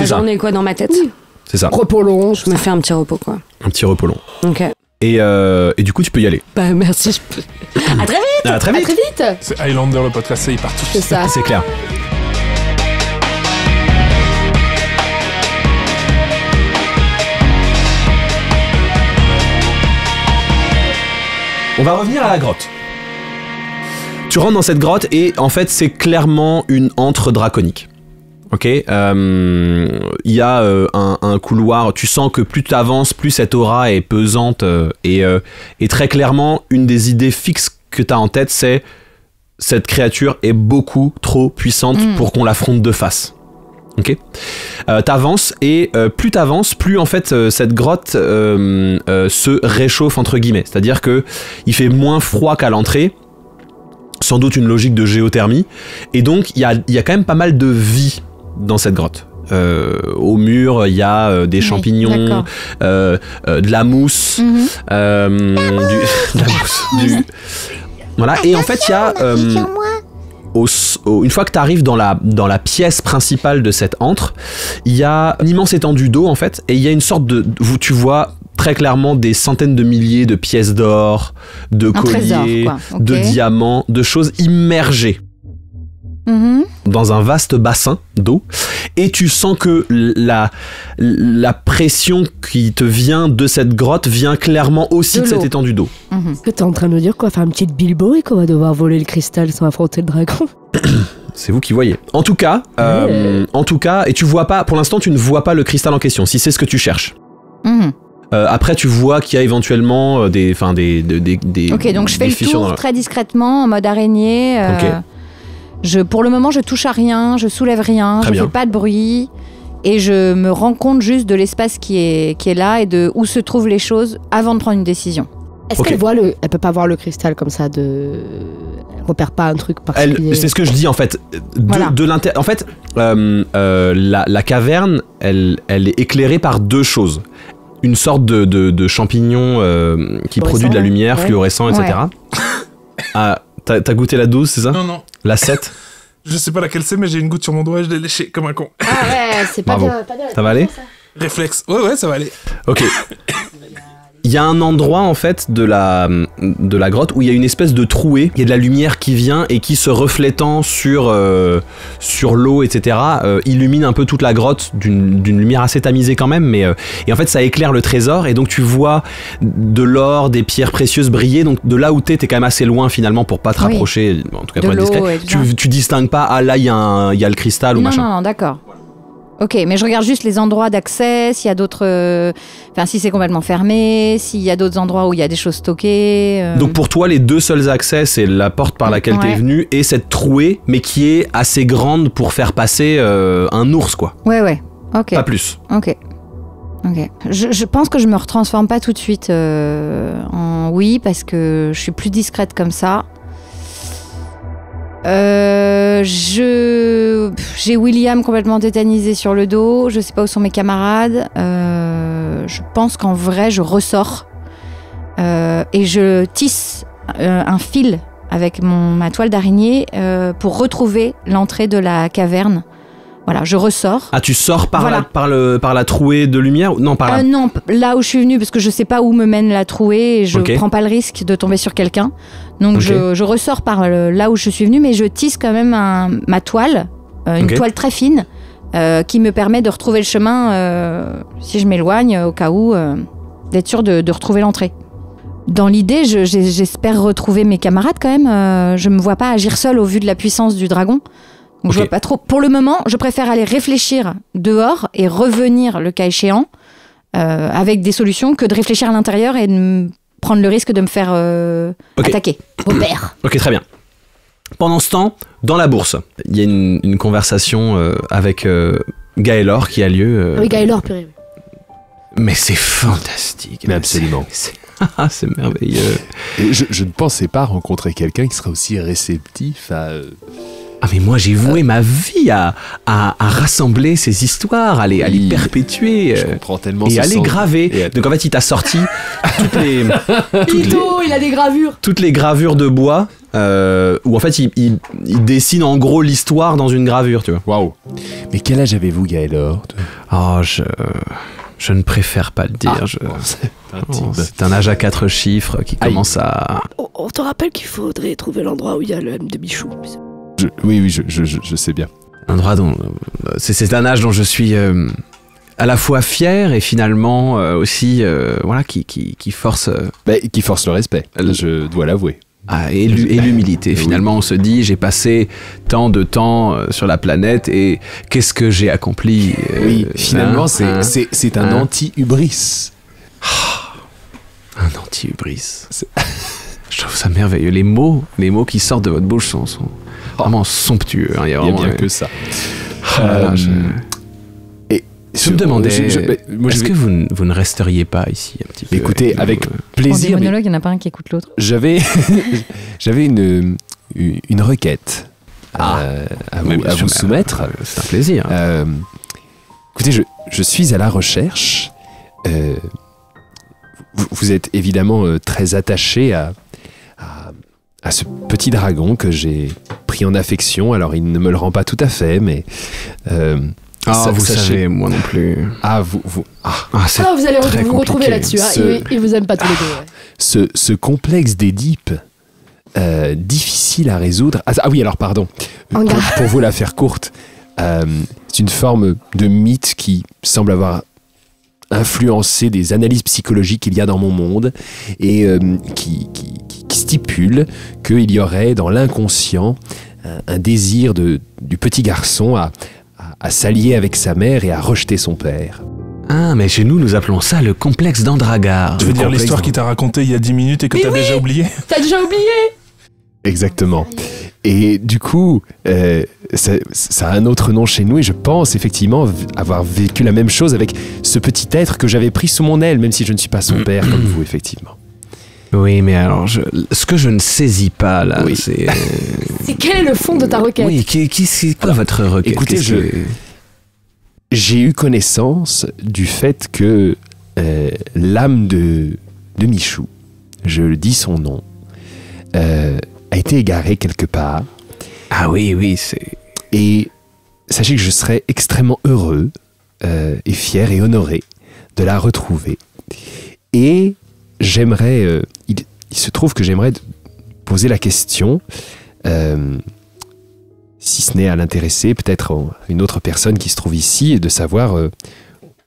journée quoi dans ma tête. Oui. C'est ça. Repos long. Je me fais un petit repos quoi. Un petit repos long. Ok. Et du coup, tu peux y aller. Bah merci. À très vite. À très vite. À très vite. C'est Highlander le podcast, c'est partout. C'est ça. C'est clair. On va revenir à la grotte. Tu rentres dans cette grotte et en fait c'est clairement une antre draconique. Ok, il y a un couloir. Tu sens que plus tu avances, plus cette aura est pesante et très clairement une des idées fixes que tu as en tête, c'est cette créature est beaucoup trop puissante pour qu'on l'affronte de face. Ok, t'avances et plus t'avances, plus en fait cette grotte se réchauffe entre guillemets. C'est-à-dire que il fait moins froid qu'à l'entrée, sans doute une logique de géothermie, et donc il y a quand même pas mal de vie dans cette grotte. Au mur, il y a des champignons, de la mousse, voilà. Et en fait, il y a une fois que tu arrives dans la pièce principale de cette antre, il y a une immense étendue d'eau en fait, et il y a une sorte où tu vois très clairement des centaines de milliers de pièces d'or, de colliers, de diamants, de choses immergées dans un vaste bassin d'eau, et tu sens que la pression qui te vient de cette grotte vient clairement aussi de cette étendue d'eau. Que t'es en train de me dire quoi, faire une petite Bilbo et qu'on va devoir voler le cristal sans affronter le dragon? C'est vous qui voyez. En tout cas, et tu vois pas, pour l'instant tu ne vois pas le cristal en question, si c'est ce que tu cherches. Après, tu vois qu'il y a éventuellement des Ok, donc je fais le tour très discrètement en mode araignée. Pour le moment, je touche à rien, je soulève rien, je fais pas de bruit, et je me rends compte juste de l'espace qui est là et de où se trouvent les choses avant de prendre une décision. Est-ce qu'elle voit elle peut pas voir le cristal comme ça elle repère pas un truc particulier? C'est ce que je dis en fait. En fait, la caverne, elle est éclairée par deux choses. Une sorte de champignon qui produit de la lumière, fluorescent, etc. T'as goûté la 12, c'est ça? Non. La 7? Je sais pas laquelle c'est, mais j'ai une goutte sur mon doigt et je l'ai léché comme un con. Ah ouais, c'est pas bien. Ça va aller? Réflexe. Ouais, ça va aller. Ok. Il y a un endroit en fait de la grotte où il y a une espèce de trouée, il y a de la lumière qui vient et qui se reflétant sur l'eau, etc. Illumine un peu toute la grotte d'une lumière assez tamisée quand même, et en fait ça éclaire le trésor, et donc tu vois de l'or, des pierres précieuses briller, donc de là où t'es quand même assez loin finalement pour pas te rapprocher, en tout cas pour être discret. Tu distingues pas, là il y a le cristal ou machin. Non, d'accord. Ok, mais je regarde juste les endroits d'accès, s'il y a d'autres... Enfin, si c'est complètement fermé, s'il y a d'autres endroits où il y a des choses stockées... Donc pour toi, les deux seuls accès, c'est la porte par laquelle t'es venu et cette trouée, mais qui est assez grande pour faire passer un ours, quoi. Ouais, ok. Pas plus. Ok. Je pense que je me retransforme pas tout de suite en oui, parce que je suis plus discrète comme ça. J'ai William complètement tétanisé sur le dos. Je sais pas où sont mes camarades. Je pense qu'en vrai, je ressors et je tisse un fil avec ma toile d'araignée pour retrouver l'entrée de la caverne. Voilà, je ressors. Ah, tu sors par la trouée de lumière? Non, non, là où je suis venue, parce que je sais pas où me mène la trouée et je prends pas le risque de tomber sur quelqu'un. Donc je ressors par là où je suis venue, mais je tisse quand même ma toile, une toile très fine, qui me permet de retrouver le chemin si je m'éloigne, au cas où, d'être sûr de retrouver l'entrée. Dans l'idée, j'espère retrouver mes camarades quand même. Je me vois pas agir seule au vu de la puissance du dragon. Donc je vois pas trop. Pour le moment, je préfère aller réfléchir dehors et revenir le cas échéant avec des solutions que de réfléchir à l'intérieur et de prendre le risque de me faire attaquer. Au père. Ok, très bien. Pendant ce temps, dans la bourse, il y a une conversation avec Gaëlor qui a lieu. Oui, Gaëlor, purée. Mais c'est fantastique. Mais absolument. C'est merveilleux. Et je ne pensais pas rencontrer quelqu'un qui serait aussi réceptif Ah mais moi j'ai voué ma vie à rassembler ces histoires, à les perpétuer Je comprends tellement et ce à les sens. graver. Donc en fait il t'a sorti Il a des gravures. toutes les gravures de bois où en fait il dessine en gros l'histoire dans une gravure, tu vois. Waouh. Mais quel âge avez-vous, Gaëlor? Oh, je ne préfère pas le dire. C'est un âge à 4 chiffres qui commence à... On te rappelle qu'il faudrait trouver l'endroit où il y a le M de Michou. Oui, je sais bien. Un endroit dont... C'est un âge dont je suis à la fois fier et finalement aussi... voilà, qui force... Qui force le respect, je dois l'avouer. Et l'humilité. Finalement, on se dit, j'ai passé tant de temps sur la planète et qu'est-ce que j'ai accompli Oui, finalement, c'est un anti-hubris. Un anti-hubris. Je trouve ça merveilleux. Les mots qui sortent de votre bouche sont vraiment somptueux. Hein. Il y a bien que ça. Je me demandais, est-ce que vous ne resteriez pas ici un petit peu? Écoutez, avec Pour des plaisir. monologues, il n'y en a pas un qui écoute l'autre. J'avais une requête à vous soumettre. C'est un plaisir. Écoutez, je suis à la recherche. Vous êtes évidemment très attaché à ce petit dragon que j'ai pris en affection. Alors, il ne me le rend pas tout à fait, mais... vous savez, moi non plus. vous allez vous retrouver là-dessus. Il vous aime pas tous les deux. Ouais. Ce complexe d'Édipe, difficile à résoudre. Oui, alors pardon. Pour vous la faire courte, c'est une forme de mythe qui semble avoir influencé des analyses psychologiques qu'il y a dans mon monde et qui stipule qu'il y aurait dans l'inconscient un désir du petit garçon à s'allier avec sa mère et à rejeter son père. Ah, mais chez nous appelons ça le complexe d'Andragar. Tu veux dire l'histoire qu'il t'a racontée il y a 10 minutes et que t'as déjà oublié? T'as déjà oublié? Exactement. Et du coup, ça a un autre nom chez nous et je pense effectivement avoir vécu la même chose avec ce petit être que j'avais pris sous mon aile, même si je ne suis pas son père comme vous, effectivement. Oui, mais alors, ce que je ne saisis pas, là, c'est... C'est quel est le fond de ta requête? Oui, c'est quoi votre requête? Écoutez, j'ai eu connaissance du fait que l'âme de Michou, je le dis son nom, a été égarée quelque part. Ah oui, c'est... Et sachez que je serais extrêmement heureux et fier et honoré de la retrouver. Et j'aimerais... il se trouve que j'aimerais poser la question, si ce n'est à l'intéresser, peut-être à une autre personne qui se trouve ici, et de savoir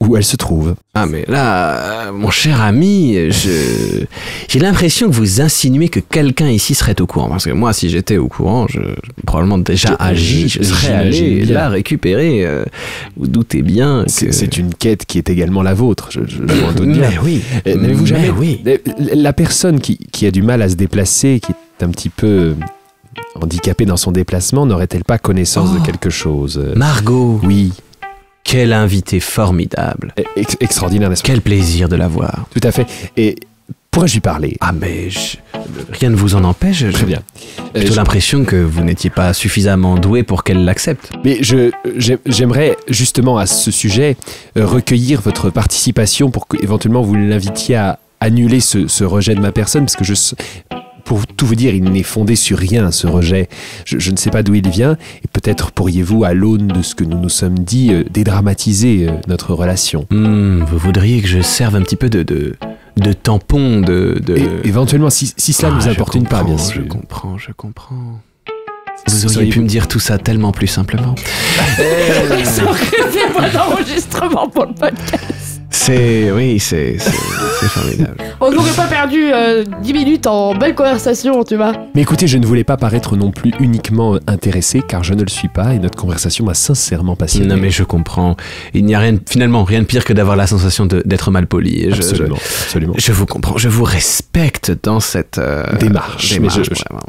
où elle se trouve. Ah mais là, mon cher ami, j'ai l'impression que vous insinuez que quelqu'un ici serait au courant. Parce que moi, si j'étais au courant, probablement déjà agi, je serais allé la récupérer. Vous doutez bien que... C'est une quête qui est également la vôtre, je m'en doute bien. Mais oui. N'avez-vous jamais... La personne qui a du mal à se déplacer, qui est un petit peu handicapée dans son déplacement, n'aurait-elle pas connaissance de quelque chose? Margot. Oui. Quel invité formidable. Extraordinaire, n'est-ce pas? Quel plaisir de la voir. Tout à fait. Et pourrais-je lui parler? Ah mais rien ne vous en empêche. Très bien. J'ai l'impression que vous n'étiez pas suffisamment doué pour qu'elle l'accepte. Mais j'aimerais justement à ce sujet recueillir votre participation pour qu'éventuellement vous l'invitiez à annuler ce rejet de ma personne, parce que pour tout vous dire, il n'est fondé sur rien, ce rejet. Je ne sais pas d'où il vient, et peut-être pourriez-vous, à l'aune de ce que nous nous sommes dit, dédramatiser notre relation. Vous voudriez que je serve un petit peu de tampon, éventuellement, si cela ne vous importune pas, bien sûr. Je comprends. Vous auriez pu me dire tout ça tellement plus simplement. Ils ont rêvé mon enregistrement pour le podcast. C'est formidable. On n'aurait pas perdu 10 minutes en belle conversation, tu vois. Mais écoutez, je ne voulais pas paraître non plus uniquement intéressé, car je ne le suis pas, et notre conversation m'a sincèrement passionné. Non mais je comprends. Il n'y a finalement rien de pire que d'avoir la sensation d'être mal poli. Absolument. Je vous comprends, je vous respecte dans cette démarche.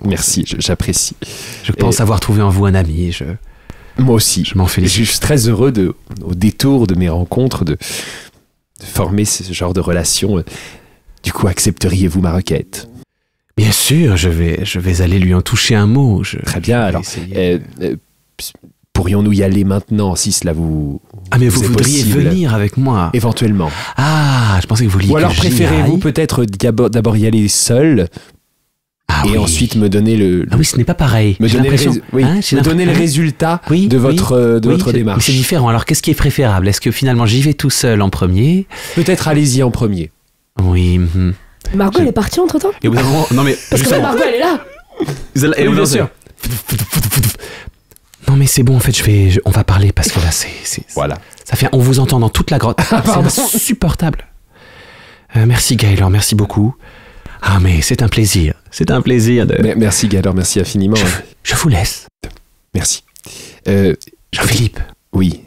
Merci, j'apprécie. Je pense avoir trouvé en vous un ami. Moi aussi. Je m'en félicite. Je suis très heureux au détour de mes rencontres de former ce genre de relation. Du coup, accepteriez-vous ma requête? Bien Bien sûr, je vais aller lui en toucher un mot. Très bien, alors. Pourrions-nous y aller maintenant, si cela vous... Ah, mais vous est voudriez possible. venir avec moi? Éventuellement. Ah, je pensais que vous vouliez Ou alors que j'y préférez-vous aille. peut-être d'abord y aller seul et oui. ensuite me donner le... Ah oui, ce n'est pas pareil. Me J'ai donner, l'impression- Hein, j'ai me donner le l'impression- résultat Oui, de votre c'est- démarche. C'est différent. Alors, qu'est-ce qui est préférable? Est-ce que finalement j'y vais tout seul en premier? Peut-être allez-y en premier. Oui. Margot, elle est partie entre-temps? Et au bout d'un moment, non mais Parce que justement- Margot, elle est là. Et Oui, bien sûr. Non mais c'est bon, en fait, on va parler parce que là, Voilà. ça fait, on vous entend dans toute la grotte. C'est insupportable. Merci Gaëlor, merci beaucoup. Ah mais c'est un plaisir de... Merci Gaëlor, merci infiniment. Je vous laisse. Merci. Jean-Philippe. Oui.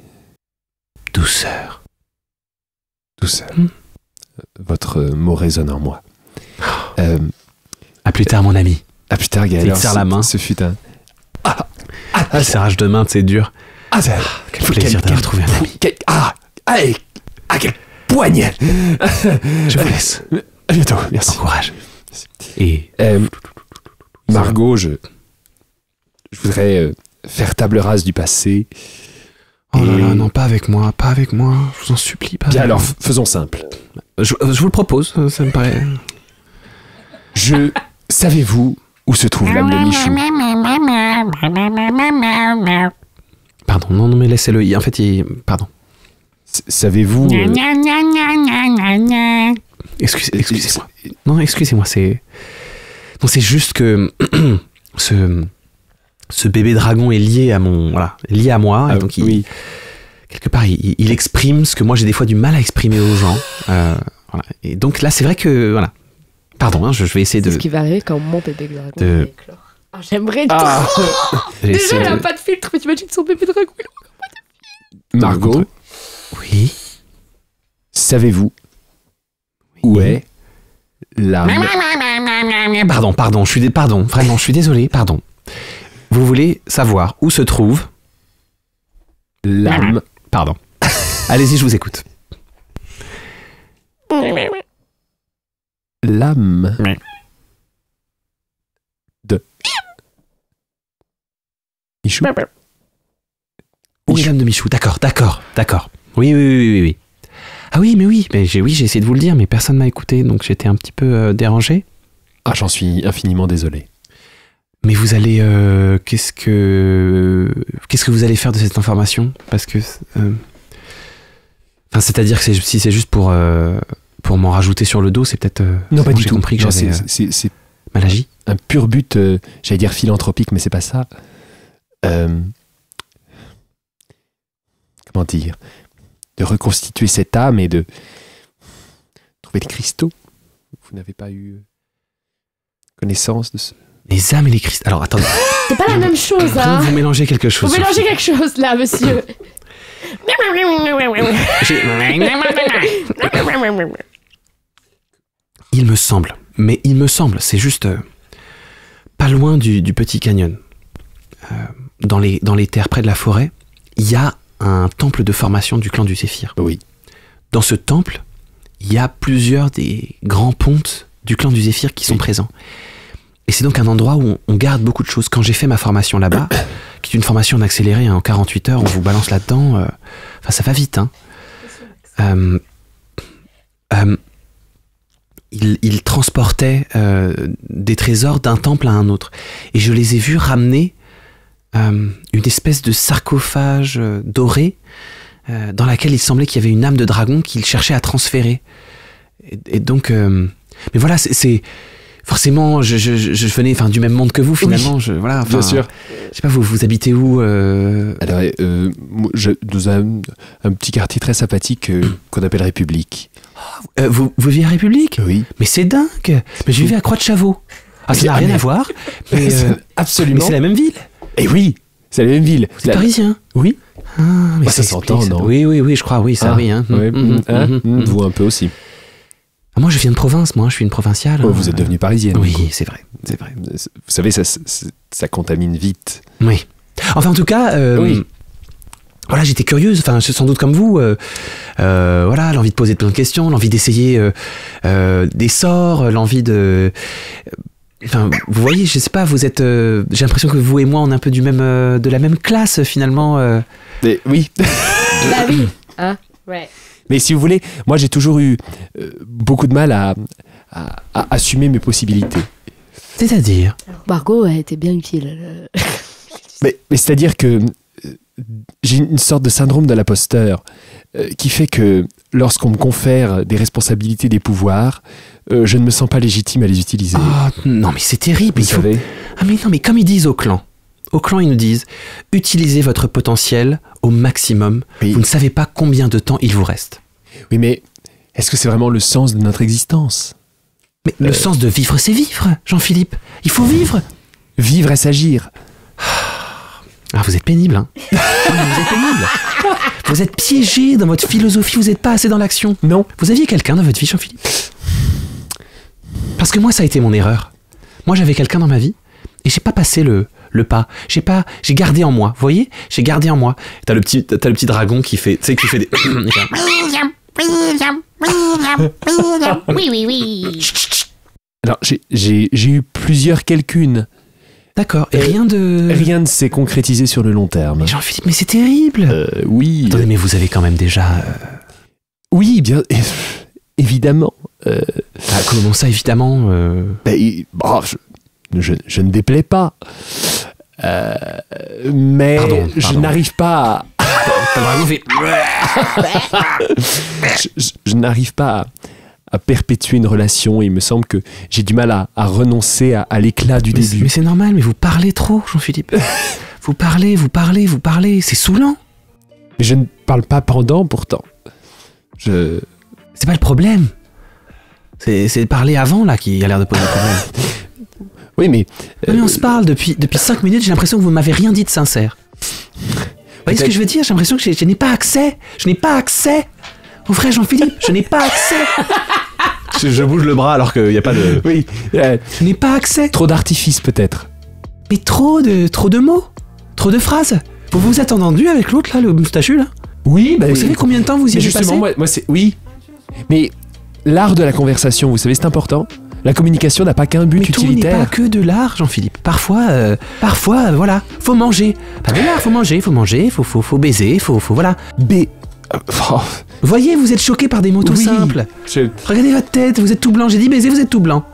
Douceur. Douceur. Votre mot résonne en moi. À plus tard, mon ami. À plus tard, Gaëlor. Il te serre la main. Ce fut un... Le serrage de main, c'est dur. Quel plaisir d'avoir trouvé un ami. Quel poignet. Je vous laisse. À bientôt, merci. Bon courage. Et... Margot, je voudrais faire table rase du passé. Oh là là, non, pas avec moi. Je vous en supplie, pas Bien avec alors, moi. faisons simple. Je vous le propose, ça me paraît... Savez-vous où se trouve l'âme de Michou? Pardon, non, mais laissez-le. En fait, pardon. Savez-vous... Excusez-moi. Non, excusez-moi, c'est... Non, c'est juste que... ce bébé dragon est lié à mon... Voilà, lié à moi. Et donc, oui. Quelque part, il exprime ce que moi, j'ai des fois du mal à exprimer aux gens. Voilà. Et donc là, c'est vrai que... Voilà. Pardon, hein, je vais essayer de... C'est ce qui va arriver quand mon bébé dragon de- va éclore. Ah, j'aimerais trop. J'ai Déjà, essayé il a de- pas de filtre, mais t'imagines son bébé dragon. Margot, savez-vous où est l'âme... Pardon, vraiment, je suis désolé, pardon. Vous voulez savoir où se trouve l'âme... Pardon. Allez-y, je vous écoute. L'âme de Michou. Oui, l'âme de Michou, d'accord. Oui. Ah oui, mais j'ai essayé de vous le dire, mais personne m'a écouté, donc j'étais un petit peu dérangé. Ah, j'en suis infiniment désolé. Mais vous allez... qu'est-ce que vous allez faire de cette information? Parce que... Enfin, c'est-à-dire que si c'est juste pour m'en rajouter sur le dos, c'est peut-être... Non, pas du j'ai tout. compris que Non, j'avais c'est mal agi. un pur but, j'allais dire philanthropique, mais c'est pas ça. Comment dire? De reconstituer cette âme et de trouver les cristaux. Vous n'avez pas eu connaissance de ce... Les âmes et les cristaux... Alors, attendez. C'est pas la même chose, hein. Vous mélangez quelque chose. Vous mélangez quelque chose, là, monsieur. Il me semble, c'est juste pas loin du petit canyon. Dans les terres près de la forêt, il y a un temple de formation du clan du Zéphyr. Oui. Dans ce temple, il y a plusieurs des grands pontes du clan du Zéphyr qui sont présents. Et c'est donc un endroit où on garde beaucoup de choses. Quand j'ai fait ma formation là-bas, qui est une formation en accéléré, hein, en 48 heures, on vous balance là-dedans, enfin ça va vite. Hein. Il transportait des trésors d'un temple à un autre. Et je les ai vus ramener une espèce de sarcophage doré dans laquelle il semblait qu'il y avait une âme de dragon qu'il cherchait à transférer. Et donc... mais voilà, c'est forcément, je venais du même monde que vous, finalement. Oui, voilà, bien sûr. Je sais pas, vous habitez où Alors, nous avons un petit quartier très sympathique qu'on appelle République. Vous vivez à République? Oui. Mais c'est dingue. Mais je vivais à Croix-de-Chavaux. Ah, ça n'a rien à voir. Mais, absolument. Mais c'est la même ville. Eh oui, c'est la même ville. Vous êtes parisien? Oui. Ah, mais ça s'entend, non? Oui, je crois, oui, ça, oui. Hein. Vous un peu aussi. Ah, moi, je viens de province, je suis une provinciale. Oh, vous êtes devenue parisienne. Oui, c'est vrai. Vous savez, ça contamine vite. Oui. Enfin, en tout cas, oui. Voilà, j'étais curieuse, sans doute comme vous. Voilà, l'envie de poser plein de questions, l'envie d'essayer des sorts, l'envie de... Enfin, vous voyez, je sais pas, vous êtes... j'ai l'impression que vous et moi, on est un peu de la même classe, finalement. Oui. Bah oui. Hein? Ouais. Mais si vous voulez, moi j'ai toujours eu beaucoup de mal à assumer mes possibilités. C'est-à-dire? Margot a été bien utile. Mais c'est-à-dire que j'ai une sorte de syndrome de l'imposteur qui fait que lorsqu'on me confère des responsabilités, des pouvoirs, je ne me sens pas légitime à les utiliser. Oh, non mais c'est terrible. Vous savez. Ah mais non, mais comme ils disent au clan, ils nous disent, utilisez votre potentiel au maximum. Oui. Vous ne savez pas combien de temps il vous reste. Oui, mais est-ce que c'est vraiment le sens de notre existence? Mais le sens de vivre, c'est vivre, Jean-Philippe. Il faut vivre. Vivre et s'agir. Ah, vous êtes pénible, hein. Vous êtes pénible. Vous êtes piégé dans votre philosophie, vous n'êtes pas assez dans l'action. Non. Vous aviez quelqu'un dans votre vie, Jean-Philippe? Parce que moi, ça a été mon erreur. Moi, j'avais quelqu'un dans ma vie et j'ai pas passé le pas. J'ai gardé en moi. Vous voyez? J'ai gardé en moi. T'as le petit dragon qui fait, tu sais, qui fait des... Oui. Alors, j'ai eu plusieurs quelqu'un. D'accord. Et rien ne s'est concrétisé sur le long terme. Mais Jean-Philippe, mais c'est terrible. Oui. Attendez, mais vous avez quand même déjà... Oui, bien... évidemment. Comment ça, évidemment je ne déplais pas. Mais Pardon. je n'arrive pas à... je n'arrive pas à perpétuer une relation. Il me semble que j'ai du mal à renoncer à l'éclat du début. Mais c'est normal, mais vous parlez trop, Jean-Philippe. Vous parlez. C'est saoulant. Mais je ne parle pas pendant, pourtant. C'est pas le problème. C'est parler avant, là, qui a l'air de poser problème. Oui, mais... Mais on se parle depuis 5 minutes, j'ai l'impression que vous m'avez rien dit de sincère. Vous voyez ce que je veux dire? J'ai l'impression que je n'ai pas accès. Au vrai Jean-Philippe, je n'ai pas accès. Je bouge le bras alors qu'il n'y a pas de... Oui. Je n'ai pas accès. Trop d'artifice, peut-être. Mais trop de mots. Trop de phrases. Vous vous êtes entendu avec l'autre, là, le moustachu, là? Oui, vous savez combien de temps vous y avez passé? Moi, c'est... Oui. Mais l'art de la conversation, vous savez, c'est important. La communication n'a pas qu'un but utilitaire. Tout n'est pas que de l'art, Jean-Philippe. Parfois, voilà, faut manger. Pas de l'art, faut manger, faut baiser, faut voilà. Vous voyez, vous êtes choqué par des mots tout simples. Regardez votre tête, vous êtes tout blanc. J'ai dit baiser, vous êtes tout blanc.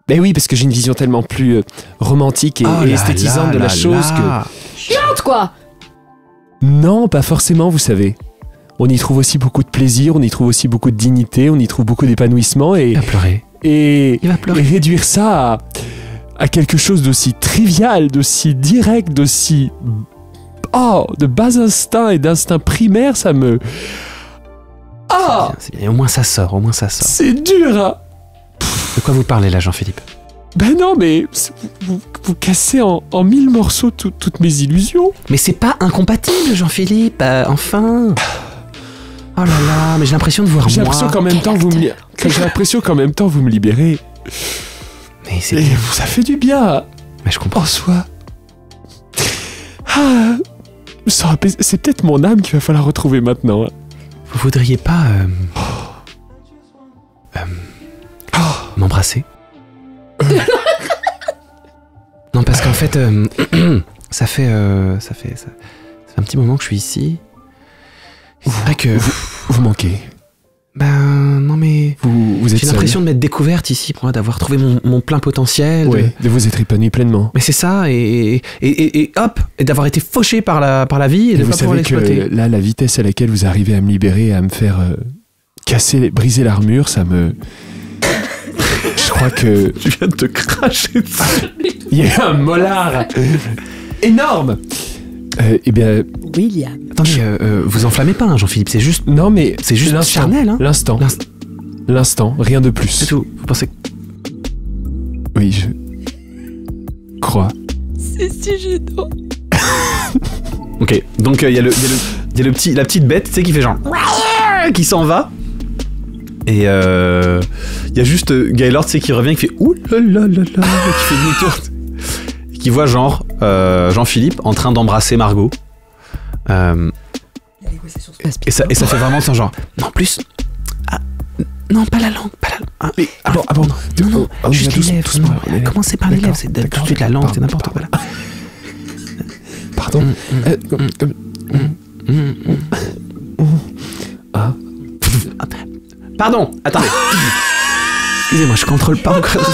Ben oui, parce que j'ai une vision tellement plus romantique et esthétisante de la chose que... Chiante, quoi. Non, pas forcément, vous savez. On y trouve aussi beaucoup de plaisir, on y trouve aussi beaucoup de dignité, on y trouve beaucoup d'épanouissement et... Il va pleurer. Et réduire ça à quelque chose d'aussi trivial, d'aussi direct, d'aussi... de bas instinct et d'instinct primaire, ça me... C'est bien, au moins ça sort. C'est dur, hein. De quoi vous parlez là, Jean-Philippe? Ben non, mais vous cassez en 1000 morceaux toutes mes illusions. Mais c'est pas incompatible, Jean-Philippe, enfin. Oh là là, mais j'ai l'impression de voir J'ai l'impression qu'en même temps vous me libérez. Mais c'est... Et ça fait du bien. Mais je comprends. En soi. C'est peut-être mon âme qu'il va falloir retrouver maintenant. Hein. Vous voudriez pas... m'embrasser? Non, parce qu'en fait, ça fait un petit moment que je suis ici. C'est vrai que... Vous manquez. Ben non, mais... Vous êtes j'ai l'impression de m'être découverte ici, pour moi, d'avoir trouvé mon plein potentiel. Oui, de vous être épanoui pleinement. Mais c'est ça, et hop, et d'avoir été fauché par la vie et de vous pas pouvoir savez l'exploiter. Que là, la vitesse à laquelle vous arrivez à me libérer, à me faire briser l'armure, ça me... Je crois que... Tu viens de te cracher dessus. Il y a un molar énorme. Eh bien... William. Attendez, vous enflammez pas, hein, Jean-Philippe, c'est juste... Non, mais... C'est juste charnel, hein. L'instant, rien de plus. C'est tout. Vous pensez... Oui, je... crois. C'est si gênant. Ok, donc il y a la petite bête, tu sais, qui fait genre... qui s'en va. Et il y a juste Gaylord, tu sais, qui revient, qui fait ouh là là là là, qui fait demi-tour, qui voit genre Jean-Philippe en train d'embrasser Margot. Et ça fait vraiment ça genre. Non, plus. Ah, non, pas la langue, pas la langue. Non, juste les lèvres, doucement. Commencez par les lèvres, c'est tout de suite la langue, c'est n'importe quoi là. Pardon. Pardon, attendez. Excusez-moi, je contrôle pas encore.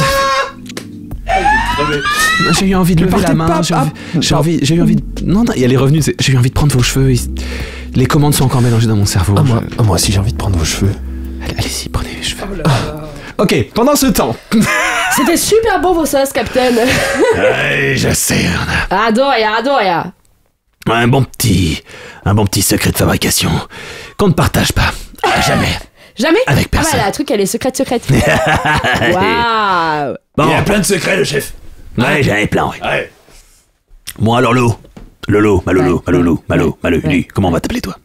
J'ai eu envie de lever la main. J'ai eu envie de. Non, elle est revenue. J'ai eu envie de prendre vos cheveux. Les commandes sont encore mélangées dans mon cerveau. Moi aussi, j'ai envie de prendre vos cheveux. Allez-y, prenez les cheveux. Ok, pendant ce temps. C'était super beau vos sauces, Captain. Ouais, je sais. Adoria. Un bon petit secret de fabrication qu'on ne partage pas. Jamais. Jamais? Avec personne. Ah bah, la truc, elle est secrète. Waouh. Bon. Il y a plein de secrets, le chef. Ouais, j'en ai plein, ouais. Ouais. Moi, alors Lolo, Lulu, comment on va t'appeler toi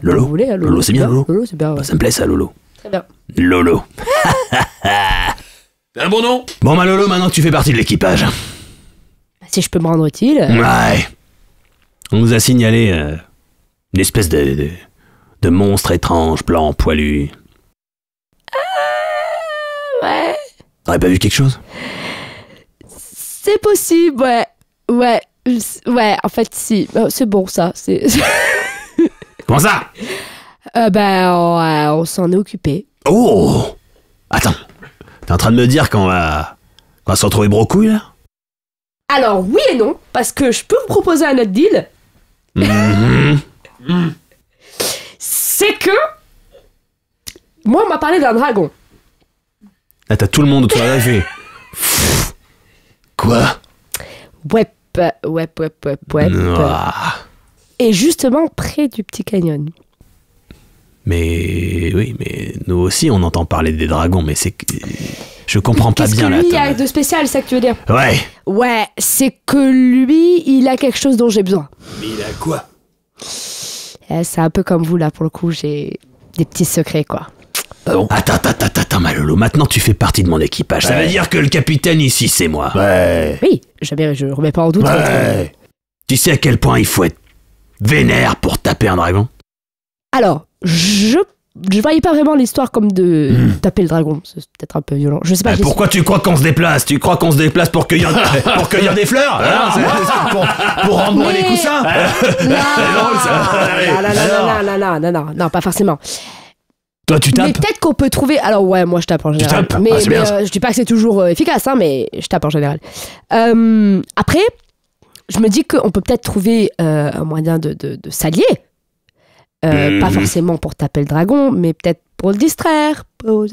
Lolo. Vous voulez, Lolo, c'est bien, Lolo. Lolo, c'est bien. Bah, ça me plaît ça, Lolo. Très bien. Lolo. C'est un bon nom. Bon, bah Lolo, maintenant tu fais partie de l'équipage. Si je peux me rendre utile. Ouais. On nous a signalé une espèce de monstre étrange, blanc, poilu. Ouais. T'aurais pas vu quelque chose? C'est possible, ouais. Ouais, en fait, si. C'est bon, ça. Comment ça? On s'en est occupé. Oh! Attends. T'es en train de me dire qu'on va se retrouver brocouille, là? Alors, oui et non, parce que je peux vous proposer un autre deal. C'est que... Moi, on m'a parlé d'un dragon. Là, t'as tout le monde autour de la fait. Quoi? Ouais. Ah. Et justement, près du petit canyon. Mais nous aussi, on entend parler des dragons, mais c'est que... Je comprends pas bien là. Qu'est-ce qu'il y a de spécial, c'est ça que tu veux dire? Ouais. Ouais, c'est que lui, il a quelque chose dont j'ai besoin. Mais il a quoi? C'est un peu comme vous, là, pour le coup, j'ai des petits secrets, quoi. Ah bon? Attends, Malolo, maintenant tu fais partie de mon équipage. Ça veut dire que le capitaine ici, c'est moi. Ouais. Oui, je remets pas en doute. Ouais. Tu sais à quel point il faut être vénère pour taper un dragon? Alors, je voyais pas vraiment l'histoire comme de taper le dragon. C'est peut-être un peu violent. Je sais pas. Pourquoi tu crois qu'on se déplace? Tu crois qu'on se déplace pour cueillir, des fleurs? Pour rembourrer les coussins? Non, pas forcément. Toi, tu tapes? Mais peut-être qu'on peut trouver... Alors ouais, moi je tape en général. Tu tapes? Mais bien. je dis pas que c'est toujours efficace, hein, mais je tape en général. Après, je me dis qu'on peut peut-être trouver un moyen de s'allier. Pas forcément pour taper le dragon, mais peut-être pour le distraire, pour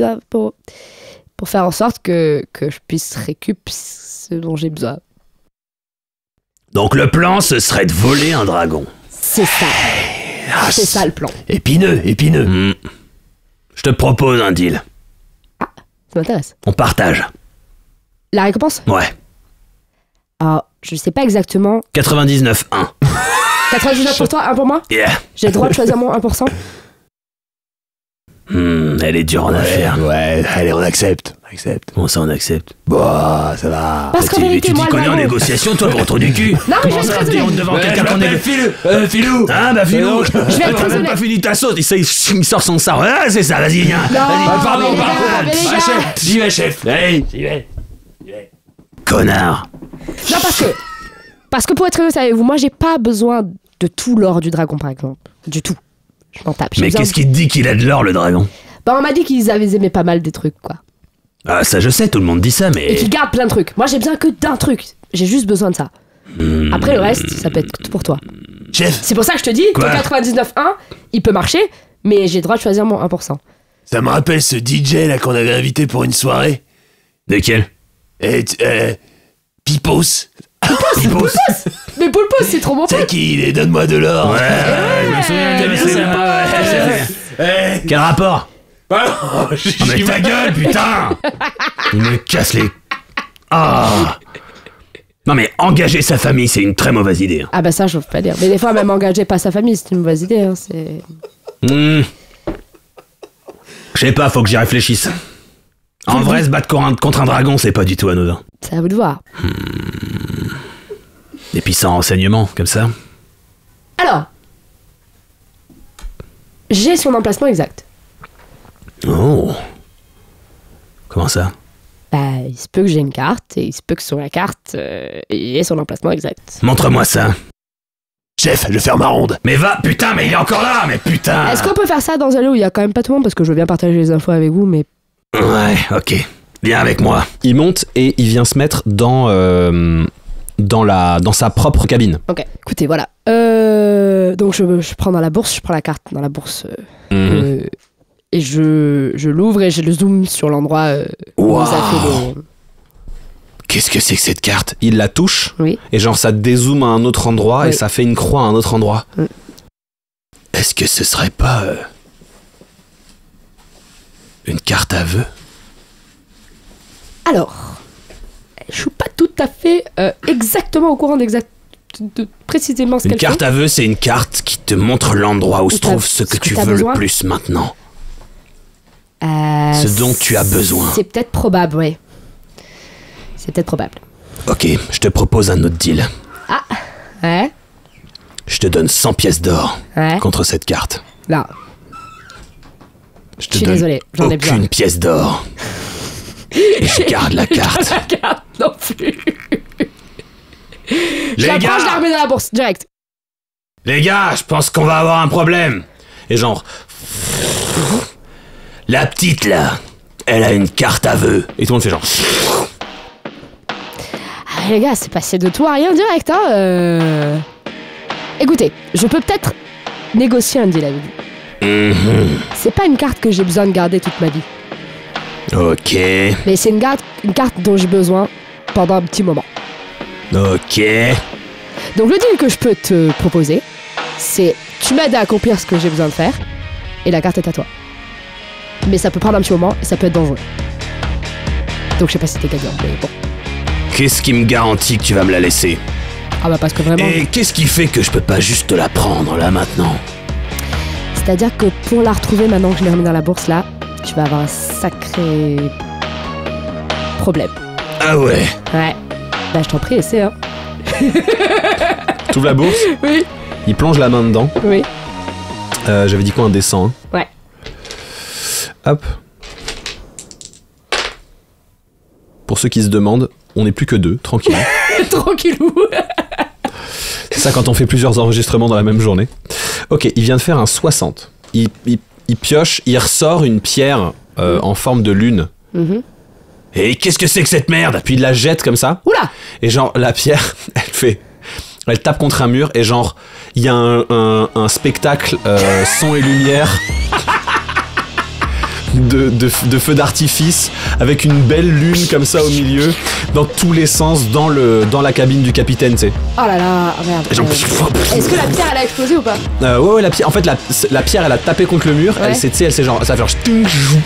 faire en sorte que je puisse récupérer ce dont j'ai besoin. Donc le plan, ce serait de voler un dragon. C'est ça. C'est ça le plan. Épineux. Je te propose un deal. Ça m'intéresse. On partage. La récompense? Ouais. Alors, je sais pas exactement. 99-1. 99 pour toi, 1 pour moi? Yeah. J'ai le droit de choisir mon 1%? Elle est dure en affaire. Ouais, allez, on accepte. Bon, ça, on accepte. Bon, ça va. Parce qu'en vérité, Tu moi, t'y connais en dragon- négociation, toi, gros trou du cul? Non, mais je vais Comment être ça, très t'es honnête. devant quelqu'un qu'on est... Filou. Ah, bah, Filou. Je vais être très Même pas honnête. fini ta sauce. Il sort son sarre. Ouais, c'est ça, vas-y, viens. Non, Vas-y. mais les gars. J'y vais, chef. Allez, j'y vais. Connard. Non, parce que pour être honnête avec vous, moi, j'ai pas besoin de tout l'or du dragon, par exemple. Du tout. Je m'en tape. J'ai Mais besoin qu'est-ce qui te dit qu'il a de l'or, le dragon? Bah, on m'a dit qu'ils avaient aimé pas mal des trucs, quoi. Ah, ça, je sais, tout le monde dit ça, Et mais... qu'ils gardent plein de trucs. Moi, j'ai besoin que d'un truc. J'ai juste besoin de ça. Après, le reste, ça peut être tout pour toi. Chef, C'est pour ça que je te dis, ton Quoi 99.1, il peut marcher, mais j'ai le droit de choisir mon 1%. ça me rappelle ce DJ là qu'on avait invité pour une soirée. Lequel? Pipos. Pipos. Mais Poulpos, c'est trop bon. C'est qui? Donne-moi de l'or. Je me souviens, T'as bien ça. Quel rapport? Oh, Oh, mais ta gueule, putain! Il me casse les... Ah! Non mais engager sa famille, c'est une très mauvaise idée. Ah bah ça, je veux pas dire. Mais des fois, même engager pas sa famille, c'est une mauvaise idée. Hein, c'est... Je sais pas, faut que j'y réfléchisse. En vrai, se battre contre un dragon, c'est pas du tout anodin. C'est à vous de voir. Et puis sans renseignement, comme ça. Alors, j'ai son emplacement exact. Oh. Comment ça? Bah, il se peut que j'ai une carte, et il se peut que sur la carte, il y ait son emplacement exact. Montre-moi ça. Chef, je vais faire ma ronde. Mais va, putain, mais il est encore là, mais putain. Est-ce qu'on peut faire ça dans un lieu où il y a quand même pas tout le monde? Parce que je veux bien partager les infos avec vous, mais... Ouais, ok. Viens avec moi. Il monte et il vient se mettre dans sa propre cabine. Ok, écoutez, voilà. Donc je prends dans la bourse, je prends la carte dans la bourse. Et je l'ouvre et je le zoom sur l'endroit où ça fait les... Qu'est-ce que c'est que cette carte? Il la touche, Oui. et genre ça dézoome à un autre endroit, et ça fait une croix à un autre endroit. Est-ce que ce serait pas... une carte à vœux? Alors, je suis pas tout à fait exactement au courant de précisément ce Une qu'elle fait. carte à vœux, c'est une carte qui te montre l'endroit où se trouve ce que tu veux le plus maintenant. Ce dont tu as besoin. C'est peut-être probable, ouais. C'est peut-être probable. Ok, je te propose un autre deal. Ah, ouais. Je te donne 100 pièces d'or contre cette carte. Non. Je suis désolée, j'en ai besoin. Aucune pièce d'or. Et je garde la carte. La carte non plus. Les gars, je la remets dans la bourse, direct. Les gars, je pense qu'on va avoir un problème. Et genre... La petite, là, elle a une carte à vœux. Et tout le monde fait genre... Ah, les gars, c'est passé de tout à rien direct, hein. Écoutez, je peux peut-être négocier un deal avec vous. C'est pas une carte que j'ai besoin de garder toute ma vie. Ok. Mais c'est une carte dont j'ai besoin pendant un petit moment. Ok. Donc le deal que je peux te proposer, c'est tu m'aides à accomplir ce que j'ai besoin de faire, et la carte est à toi. Mais ça peut prendre un petit moment, et ça peut être dangereux. Donc je sais pas si t'es gagnant, mais bon. Qu'est-ce qui me garantit que tu vas me la laisser? Ah bah parce que vraiment... Et qu'est-ce qui fait que je peux pas juste te la prendre, là, maintenant? C'est-à-dire que pour la retrouver maintenant que je l'ai remis dans la bourse, là, tu vas avoir un sacré... problème. Ah ouais? Ouais. Bah je t'en prie, essaie, hein. T'ouvres la bourse? Oui. Il plonge la main dedans. Oui. J'avais dit quoi, un D100, hein? Ouais. Hop. Pour ceux qui se demandent, on n'est plus que 2, tranquille. Tranquillou. C'est ça quand on fait plusieurs enregistrements dans la même journée. Ok, il vient de faire un 60. Il pioche, il ressort une pierre en forme de lune. Et qu'est-ce que c'est que cette merde? Puis il la jette comme ça. Oula! Et genre, la pierre, elle tape contre un mur et genre, il y a un spectacle son et lumière de feux d'artifice avec une belle lune comme ça au milieu, dans tous les sens, dans la cabine du capitaine, tu sais. Oh là là, merde. Est-ce que la pierre elle a explosé ou pas? Ouais, la pierre, en fait, la pierre elle a tapé contre le mur, elle s'est genre, ça fait genre,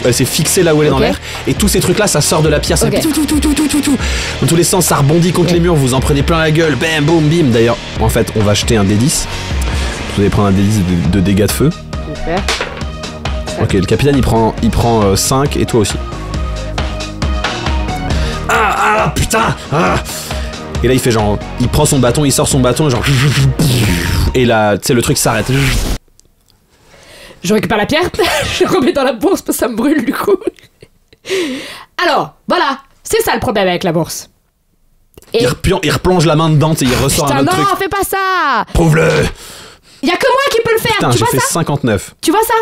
elle s'est fixée là où elle est dans l'air, et tous ces trucs là, ça sort de la pierre, ça fait tout. Dans tous les sens, ça rebondit contre les murs, vous en prenez plein la gueule, bam, boum, bim. D'ailleurs, en fait, on va acheter un D10. Vous allez prendre un D10 de dégâts de feu. Super. Ok, le capitaine il prend 5 et toi aussi. Ah putain! Et là il fait genre, il prend son bâton, il sort son bâton, genre, et là, tu sais, le truc s'arrête. Je récupère la pierre, je remets dans la bourse parce que ça me brûle du coup. Alors, voilà, c'est ça le problème avec la bourse. Et il replonge la main dedans, tu sais, il ressort un autre truc. Non, fais pas ça! Prouve-le! Y a que moi qui peux le faire, Putain, tu j'ai vois fait ça? 59. Tu vois ça?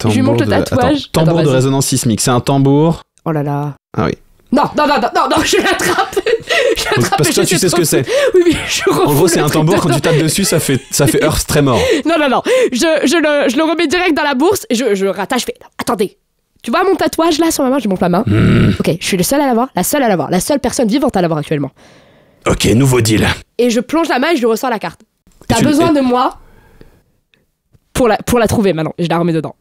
Je lui montre le tatouage. Tambour de résonance sismique, c'est un tambour. Oh là là. Ah oui. Non, je l'attrape. Parce que toi tu sais ce que c'est. Oui, je En gros, c'est un tambour, quand tu tapes dessus, ça fait Earth très mort. Non. Je le remets direct dans la bourse et je rattache. Je fais, attendez. Tu vois mon tatouage là sur ma main? Je monte la main. Ok, je suis le seul à l'avoir, la seule personne vivante à l'avoir actuellement. Ok, nouveau deal. Et je plonge la main et je lui ressors la carte. T'as besoin de moi pour la trouver maintenant. Je la remets dedans.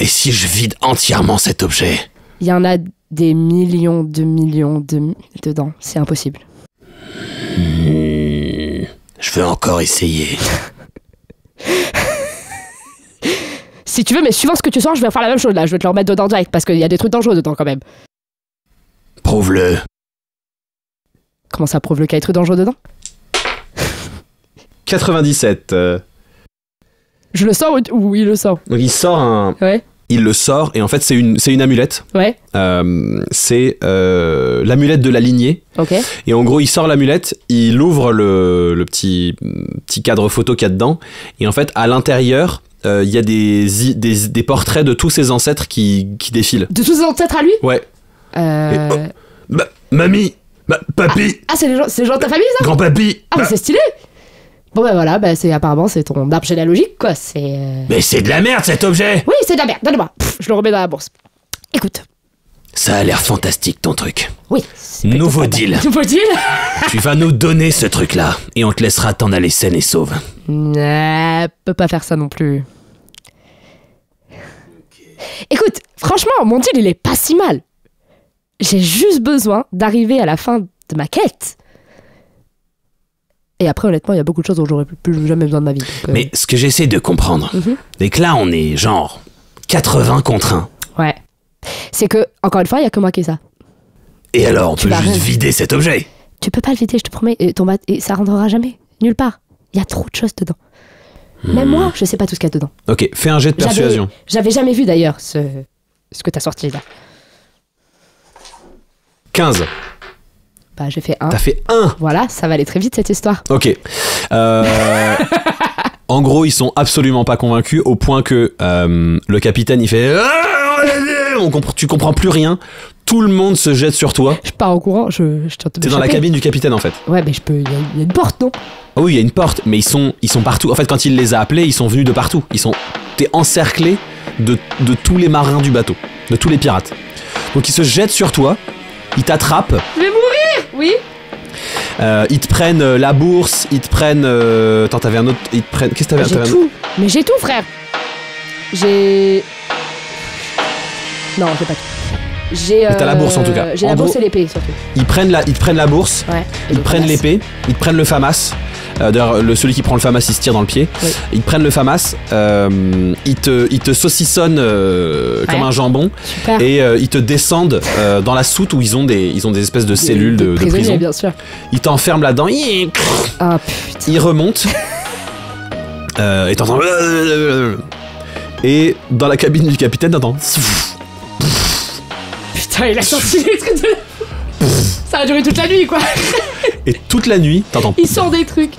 Et si je vide entièrement cet objet? Il y en a des millions dedans. C'est impossible. Je veux encore essayer. Si tu veux, mais suivant ce que tu sens, je vais faire la même chose là. Je vais te le remettre dedans direct parce qu'il y a des trucs dangereux dedans quand même. Prouve-le. Comment ça prouve le qu'il y a des trucs dangereux dedans? 97. Je le sors ou il le sort? Donc il sort il le sort et en fait c'est une amulette. Ouais. C'est l'amulette de la lignée. Ok. Et en gros, il sort l'amulette, il ouvre le petit cadre photo qu'il y a dedans. Et en fait, à l'intérieur, il y a des portraits de tous ses ancêtres qui défilent. De tous ses ancêtres à lui? Ouais. Mamie, papy, Ah, c'est les gens de ta famille, ça? grand-papy. Ah, mais c'est stylé! Bon, bah voilà, apparemment, c'est ton arbre généalogique, quoi. C'est. Mais c'est de la merde cet objet. Oui, c'est de la merde, donne-moi. Je le remets dans la bourse. Écoute. Ça a l'air fantastique ton truc. Oui. Nouveau deal. Nouveau deal? Tu vas nous donner ce truc-là et on te laissera t'en aller saine et sauve. Peut pas faire ça non plus. Écoute, franchement, mon deal, il est pas si mal. J'ai juste besoin d'arriver à la fin de ma quête. Et après, honnêtement, il y a beaucoup de choses dont j'aurais plus jamais besoin de ma vie. Donc, Mais ce que j'essaie de comprendre, c'est que là, on est genre 80 contre 1. Ouais. C'est que, encore une fois, il y a que moi qui ai ça. Et alors, on Tu peut vas juste rien. vider cet objet. Tu peux pas le vider, je te promets. Et ça rentrera jamais. Nulle part. Il y a trop de choses dedans. Même moi, je sais pas tout ce qu'il y a dedans. Ok, fais un jet de persuasion. J'avais jamais vu d'ailleurs ce que t'as sorti là. 15. Bah, j'ai fait 1. T'as fait 1. Voilà, ça va aller très vite cette histoire. Ok. En gros, ils sont absolument pas convaincus au point que le capitaine il fait tu comprends plus rien. Tout le monde se jette sur toi. Je pars en courant, T'es dans la cabine du capitaine en fait. Ouais, mais il y a une porte, non? Ah oui, il y a une porte, mais ils sont partout. En fait, quand il les a appelés, ils sont venus de partout. T'es encerclé de tous les marins du bateau, de tous les pirates. Donc ils se jettent sur toi, ils t'attrapent. Je vais mourir. Oui. Ils te prennent la bourse, ils te prennent. Attends, t'avais un autre. Ils te prennent. Qu'est-ce que t'avais? J'ai tout. Mais j'ai tout, frère. J'ai. Non, j'ai pas tout. Mais t'as la bourse en tout cas. J'ai En la bourse gros, et l'épée surtout. Ils te prennent la bourse, Ouais. ils te prennent l'épée, ils te prennent le FAMAS. D'ailleurs, celui qui prend le FAMAS, il se tire dans le pied. Oui. Ils te prennent le FAMAS, ils te saucissonnent comme un jambon. Super. Et ils te descendent dans la soute où ils ont des espèces de cellules de prisonniers, prison. bien sûr. Ils t'enferment là-dedans. Ah putain. Ils remontent. Et t'entends. Et dans la cabine du capitaine, t'entends. Putain, il a sorti les trucs de. Ça a duré toute la nuit, quoi. Et toute la nuit, t'entends. Il sort des trucs.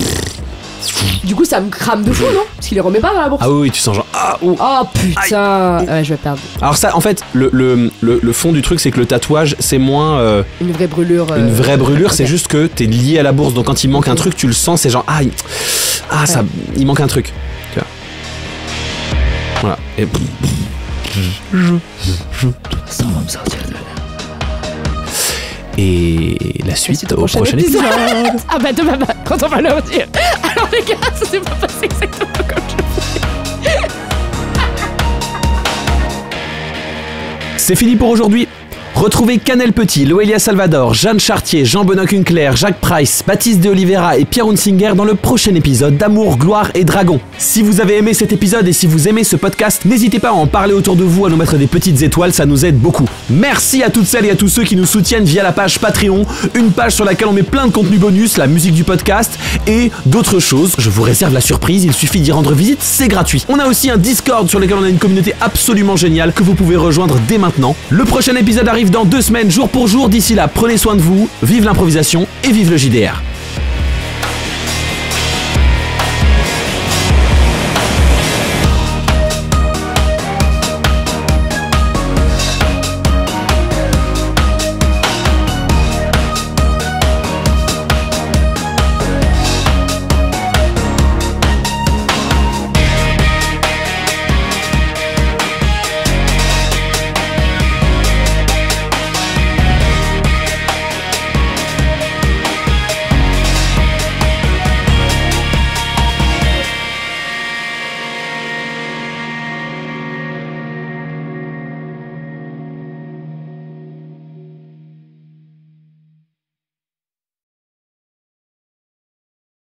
Du coup, ça me crame de fou, non? Parce qu'il les remet pas dans la bourse. Ah oui, tu sens genre. Ah, ouh. Oh putain. Ouais, je vais perdre. Alors ça, en fait, le fond du truc, c'est que le tatouage, c'est moins Une vraie brûlure. une vraie brûlure, ok. c'est juste que t'es lié à la bourse. Donc quand il manque un truc, tu le sens, c'est genre ça, il manque un truc. Tu vois. Voilà. Et Ça va me sortir de là. et la suite au prochain épisode. Ah bah demain, quand on va leur dire. Alors les gars, ça s'est pas passé exactement comme je voulais. C'est fini pour aujourd'hui. Retrouvez Canel Petit, Loelia Salvador, Jeanne Chartier, Jean-Benoît Kunkler, Jacques Price, Baptiste de Oliveira et Pierre Hunsinger dans le prochain épisode d'Amour, Gloire et Dragon. Si vous avez aimé cet épisode et si vous aimez ce podcast, n'hésitez pas à en parler autour de vous, à nous mettre des petites étoiles, ça nous aide beaucoup. Merci à toutes celles et à tous ceux qui nous soutiennent via la page Patreon, une page sur laquelle on met plein de contenus bonus, la musique du podcast et d'autres choses. Je vous réserve la surprise, il suffit d'y rendre visite, c'est gratuit. On a aussi un Discord sur lequel on a une communauté absolument géniale que vous pouvez rejoindre dès maintenant. Le prochain épisode arrive dans 2 semaines, jour pour jour. D'ici là, prenez soin de vous, vive l'improvisation et vive le JDR.